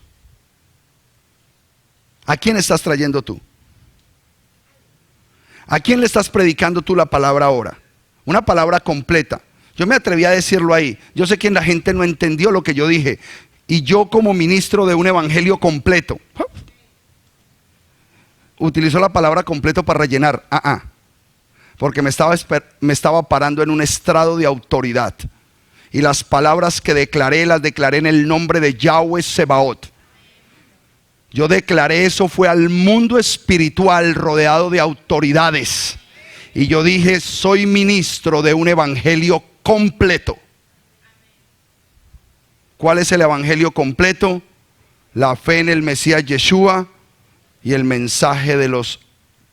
¿A quién estás trayendo tú? ¿A quién le estás predicando tú la palabra ahora? Una palabra completa. Yo me atreví a decirlo ahí. Yo sé que la gente no entendió lo que yo dije. Y yo como ministro de un evangelio completo, utilizó la palabra completo para rellenar. Porque me estaba parando en un estrado de autoridad. Y las palabras que declaré, las declaré en el nombre de Yahweh Sebaot. Yo declaré eso, fue al mundo espiritual rodeado de autoridades. Y yo dije, soy ministro de un evangelio completo. ¿Cuál es el evangelio completo? La fe en el Mesías Yeshua y el mensaje de los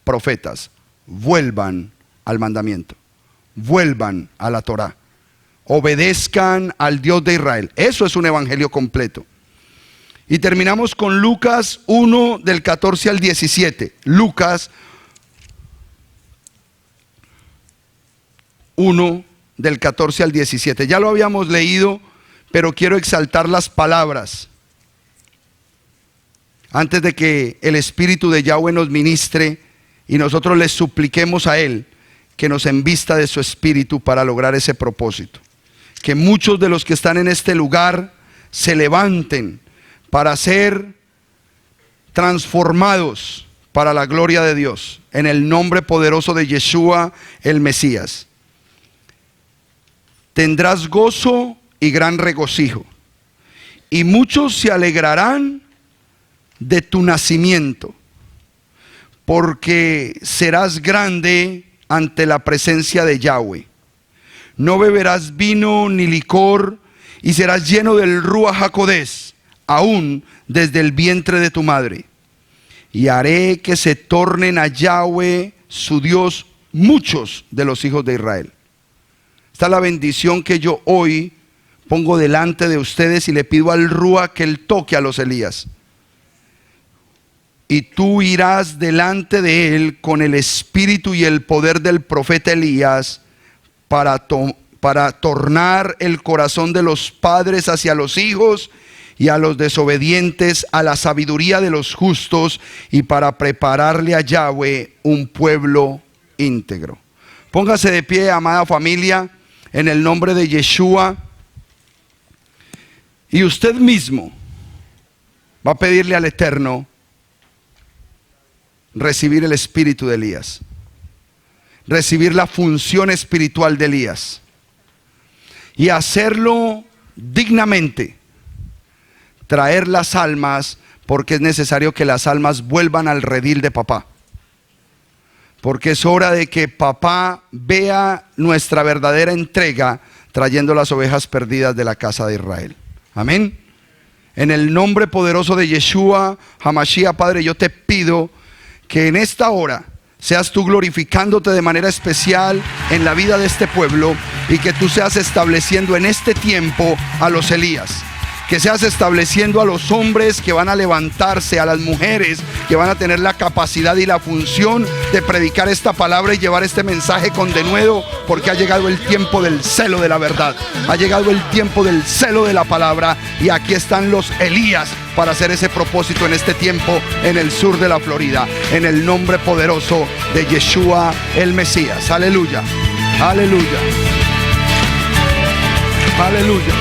profetas. Vuelvan al mandamiento. Vuelvan a la Torá. Obedezcan al Dios de Israel. Eso es un evangelio completo. Y terminamos con Lucas 1 del 14 al 17. Lucas 1 del 14 al 17. Ya lo habíamos leído, pero quiero exaltar las palabras antes de que el Espíritu de Yahweh nos ministre y nosotros le supliquemos a Él que nos envista de su Espíritu para lograr ese propósito. Que muchos de los que están en este lugar se levanten para ser transformados para la gloria de Dios, en el nombre poderoso de Yeshua el Mesías. Tendrás gozo y gran regocijo, y muchos se alegrarán de tu nacimiento, porque serás grande ante la presencia de Yahweh. No beberás vino ni licor, y serás lleno del Ruach HaKodesh, aún desde el vientre de tu madre. Y haré que se tornen a Yahweh, su Dios, muchos de los hijos de Israel. Esta es la bendición que yo hoy pongo delante de ustedes y le pido al Ruach que él toque a los Elías. Y tú irás delante de él con el espíritu y el poder del profeta Elías para tornar el corazón de los padres hacia los hijos y a los desobedientes a la sabiduría de los justos, y para prepararle a Yahweh un pueblo íntegro. Póngase de pie, amada familia, en el nombre de Yeshua, y usted mismo va a pedirle al Eterno recibir el espíritu de Elías. recibir la función espiritual de Elías y hacerlo dignamente, traer las almas, porque es necesario que las almas vuelvan al redil de papá, porque es hora de que papá vea nuestra verdadera entrega trayendo las ovejas perdidas de la casa de Israel. Amén. En el nombre poderoso de Yeshua HaMashiach, Padre, yo te pido que en esta hora seas tú glorificándote de manera especial en la vida de este pueblo, y que tú seas estableciendo en este tiempo a los Elías, que seas estableciendo a los hombres que van a levantarse, a las mujeres que van a tener la capacidad y la función de predicar esta palabra y llevar este mensaje con denuedo, porque ha llegado el tiempo del celo de la verdad, ha llegado el tiempo del celo de la palabra, y aquí están los Elías para hacer ese propósito en este tiempo en el sur de la Florida, en el nombre poderoso de Yeshua el Mesías. Aleluya, aleluya, aleluya.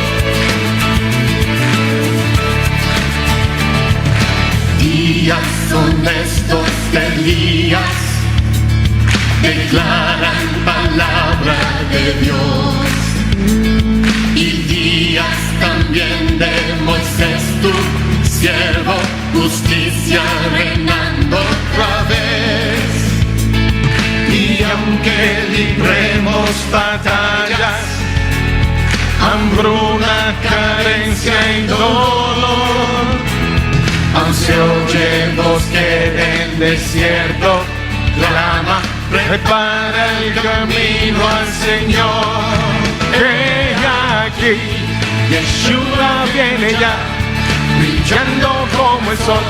Días son estos de Elías, declaran palabra de Dios. Y días también de Moisés, tu siervo, justicia reinando otra vez. Y aunque libremos batallas, hambruna, carencia y dolor, aún se oye voz que del desierto clama, prepara el camino al Señor. He aquí, Yeshua viene ya, brillando como el sol,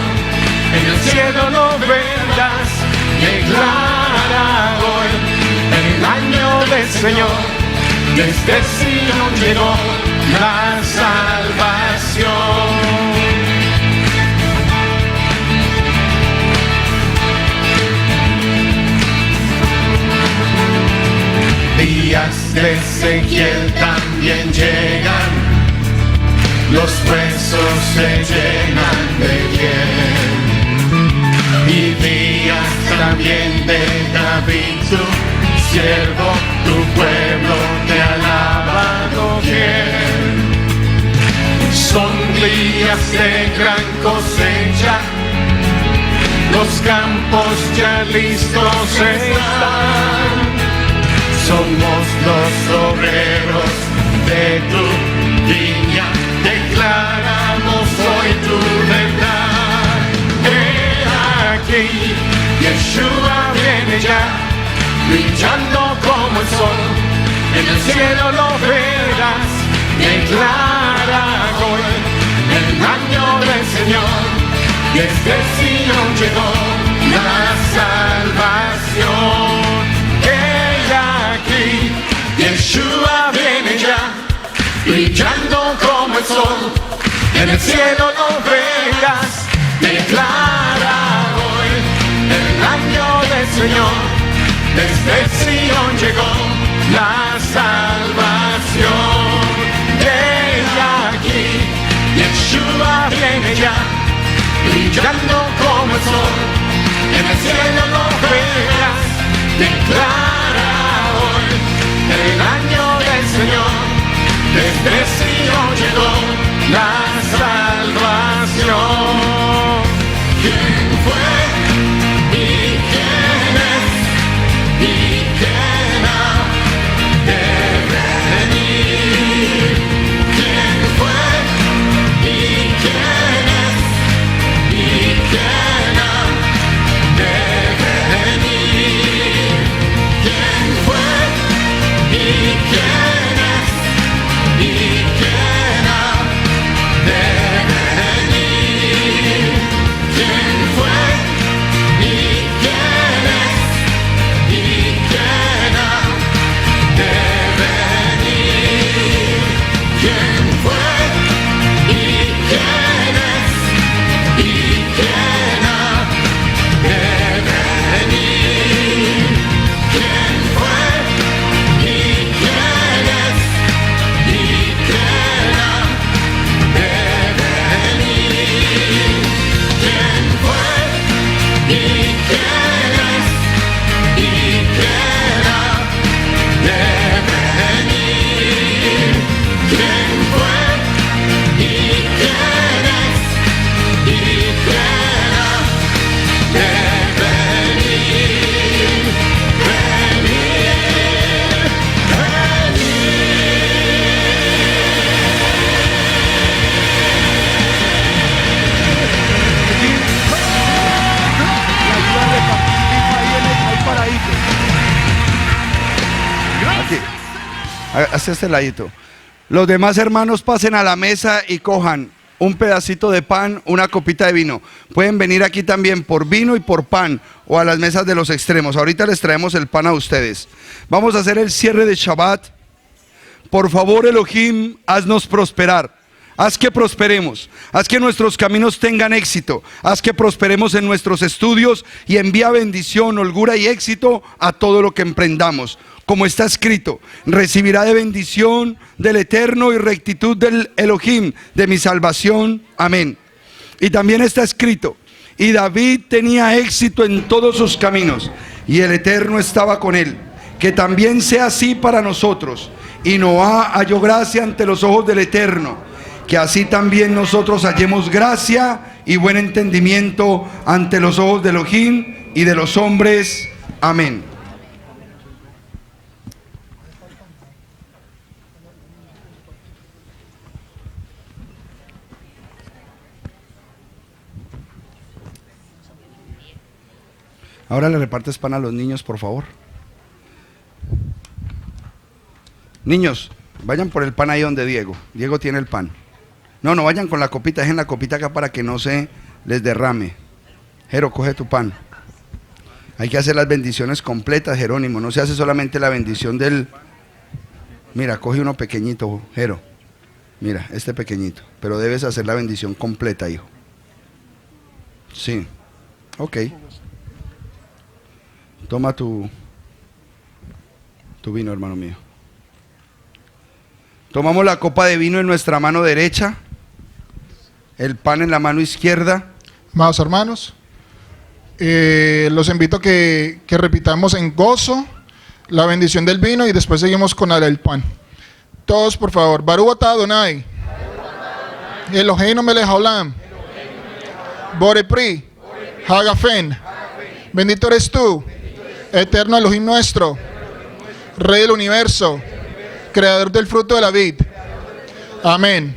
en el cielo lo verás. Declara hoy el año del Señor, desde Sion llegó la salvación. Días de Ezequiel también llegan, los huesos se llenan de piel. Y días también de David, tu siervo, tu pueblo te alaba doquier. Son días de gran cosecha, los campos ya listos están. Somos los obreros de tu viña, declaramos hoy tu verdad. He aquí, Yeshua viene ya, brillando como el sol, en el cielo lo verás. Declara hoy el año del Señor, desde Sion llegó la salvación. Yeshua viene ya, brillando como el sol, en el cielo lo verás. Declara hoy el año del Señor, desde Sion llegó la salvación. He aquí, Yeshua viene ya, brillando como el sol, en el cielo lo verás. Declara el año del Señor, desde Sion llegó la salvación. ¿Quién fue y quién es y quién ha de venir? ¿Quién fue y quién es y quién ha de venir? ¿Quién fue y quién es y hacia este ladito. Los demás hermanos pasen a la mesa y cojan un pedacito de pan, una copita de vino. Pueden venir aquí también por vino y por pan o a las mesas de los extremos. Ahorita les traemos el pan a ustedes. Vamos a hacer el cierre de Shabbat. Por favor, Elohim, haznos prosperar. Haz que prosperemos, haz que nuestros caminos tengan éxito, haz que prosperemos en nuestros estudios y envía bendición, holgura y éxito a todo lo que emprendamos. Como está escrito, recibirá de bendición del Eterno y rectitud del Elohim, de mi salvación. Amén. Y también está escrito, y David tenía éxito en todos sus caminos, y el Eterno estaba con él. Que también sea así para nosotros. Y Noá halló gracia ante los ojos del Eterno. Que así también nosotros hallemos gracia y buen entendimiento ante los ojos de Elohim y de los hombres. Amén. Ahora le repartes pan a los niños, por favor. Niños, vayan por el pan ahí donde Diego. Diego tiene el pan. No vayan con la copita, dejen la copita acá para que no se les derrame. Jero, coge tu pan. Hay que hacer las bendiciones completas, Jerónimo. No se hace solamente la bendición del... Mira, coge uno pequeñito, Jero. Mira, este pequeñito. Pero debes hacer la bendición completa, hijo. Sí. Ok. Toma tu vino, hermano mío. Tomamos la copa de vino en nuestra mano derecha, el pan en la mano izquierda. Amados hermanos, los invito a que repitamos en gozo la bendición del vino y después seguimos con el pan. Todos, por favor. Baruch atah Adonai, Eloheinu melech haolam, Borei Pri, Hagafen. Bendito eres tú, eterno Elohim nuestro, Rey del universo, Creador del fruto de la vid. Amén.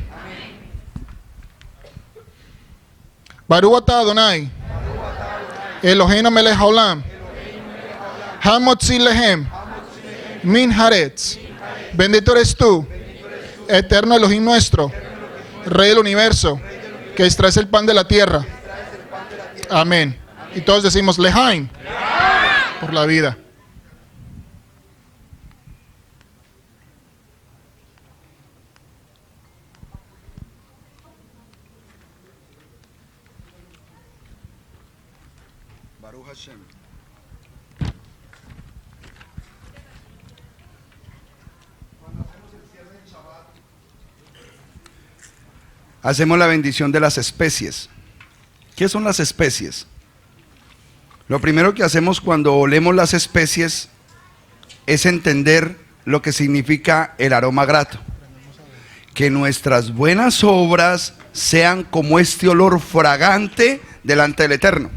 Baruch atah Adonai, Eloheinu melech haolam, Hamotzi lehem min haaretz. Bendito eres tú, eterno Elohim nuestro, Rey del universo, que extraes el pan de la tierra. Amén. Y todos decimos Lehaim, por la vida. Baruch Hashem. Hacemos la bendición de las especies. ¿Qué son las especies? Lo primero que hacemos cuando olemos las especies es entender lo que significa el aroma grato. Que nuestras buenas obras sean como este olor fragante delante del Eterno.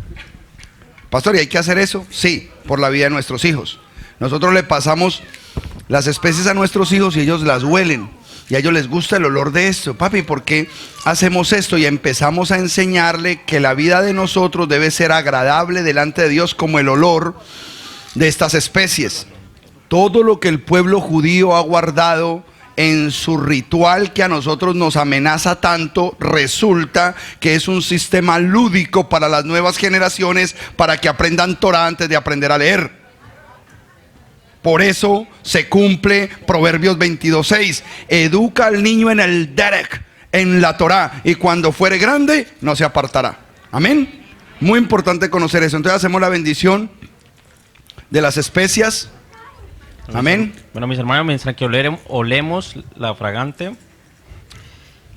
Pastor, ¿y hay que hacer eso? Sí, por la vida de nuestros hijos. Nosotros le pasamos las especies a nuestros hijos y ellos las huelen. Y a ellos les gusta el olor de esto. Papi, ¿por qué hacemos esto? Y empezamos a enseñarle que la vida de nosotros debe ser agradable delante de Dios como el olor de estas especies. Todo lo que el pueblo judío ha guardado en su ritual que a nosotros nos amenaza tanto, resulta que es un sistema lúdico para las nuevas generaciones para que aprendan Torah antes de aprender a leer. Por eso se cumple Proverbios 22:6. Educa al niño en el derek, en la Torah, y cuando fuere grande no se apartará. Amén. Muy importante conocer eso. Entonces hacemos la bendición de las especias. Amén. Bueno, mis hermanos, mientras que olemos la fragante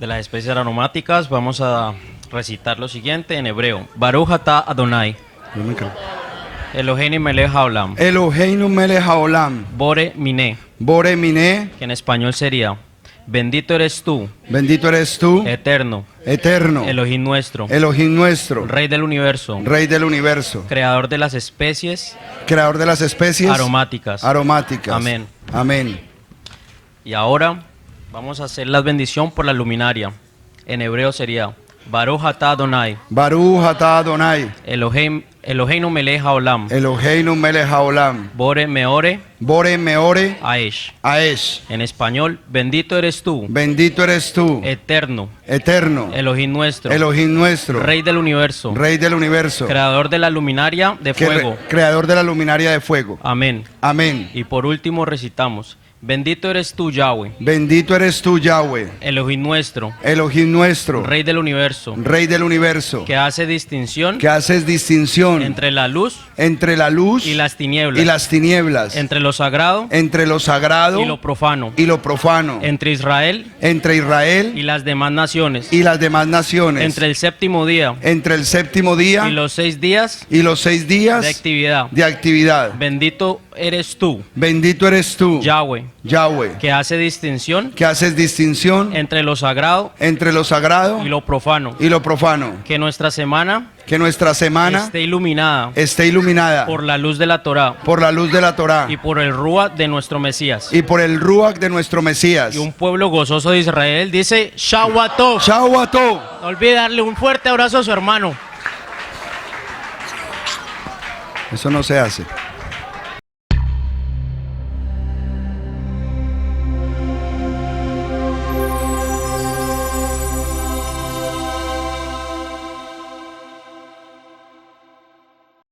de las especies aromáticas, vamos a recitar lo siguiente en hebreo. Baruch atah Adonai, Eloheinu melech haolam, Eloheinu melech haolam, Borei miné, Borei miné, que en español sería: bendito eres tú, bendito eres tú, eterno, eterno, Elohim nuestro, Elohim nuestro, Rey del universo, Rey del universo, Creador de las especies Creador de las especies aromáticas. aromáticas. Amén. Amén. Y ahora vamos a hacer la bendición por la luminaria. En hebreo sería: Baruch atah Adonai, Baruch atah Adonai, Elohim Eloheinu melech haolam. Eloheinu melech haolam. Bore meore Bore meore aesh. aesh. En español, bendito eres tú, Bendito eres tú, eterno, eterno, Elohim nuestro, Elohim nuestro, Rey del universo, Rey del universo, creador de la luminaria de fuego. creador de la luminaria de fuego. Amén. Amén. Y por último recitamos, bendito eres tú, Yahweh, Bendito eres tú, Yahweh, Elohim nuestro, Elohim nuestro, Rey del universo, Rey del universo, que hace distinción que haces distinción entre la luz entre la luz y las tinieblas, y las tinieblas, entre lo sagrado entre lo sagrado y lo profano, y lo profano, entre Israel entre y Israel las demás naciones, y las demás naciones, entre el séptimo día entre el séptimo día y los 6 días y los 6 días de actividad. de actividad. Bendito eres tú, Bendito eres tú, Yahweh, Yahweh, que hace distinción que haces distinción entre lo sagrado entre lo sagrado y lo profano. y lo profano. Que nuestra semana Que nuestra semana esté iluminada esté iluminada por la luz de la Torá por la luz de la Torá y por el Ruach de nuestro Mesías. y por el Ruach de nuestro Mesías. Y un pueblo gozoso de Israel dice, Shawato. Chao a todos. No olvide darle un fuerte abrazo a su hermano. Eso no se hace.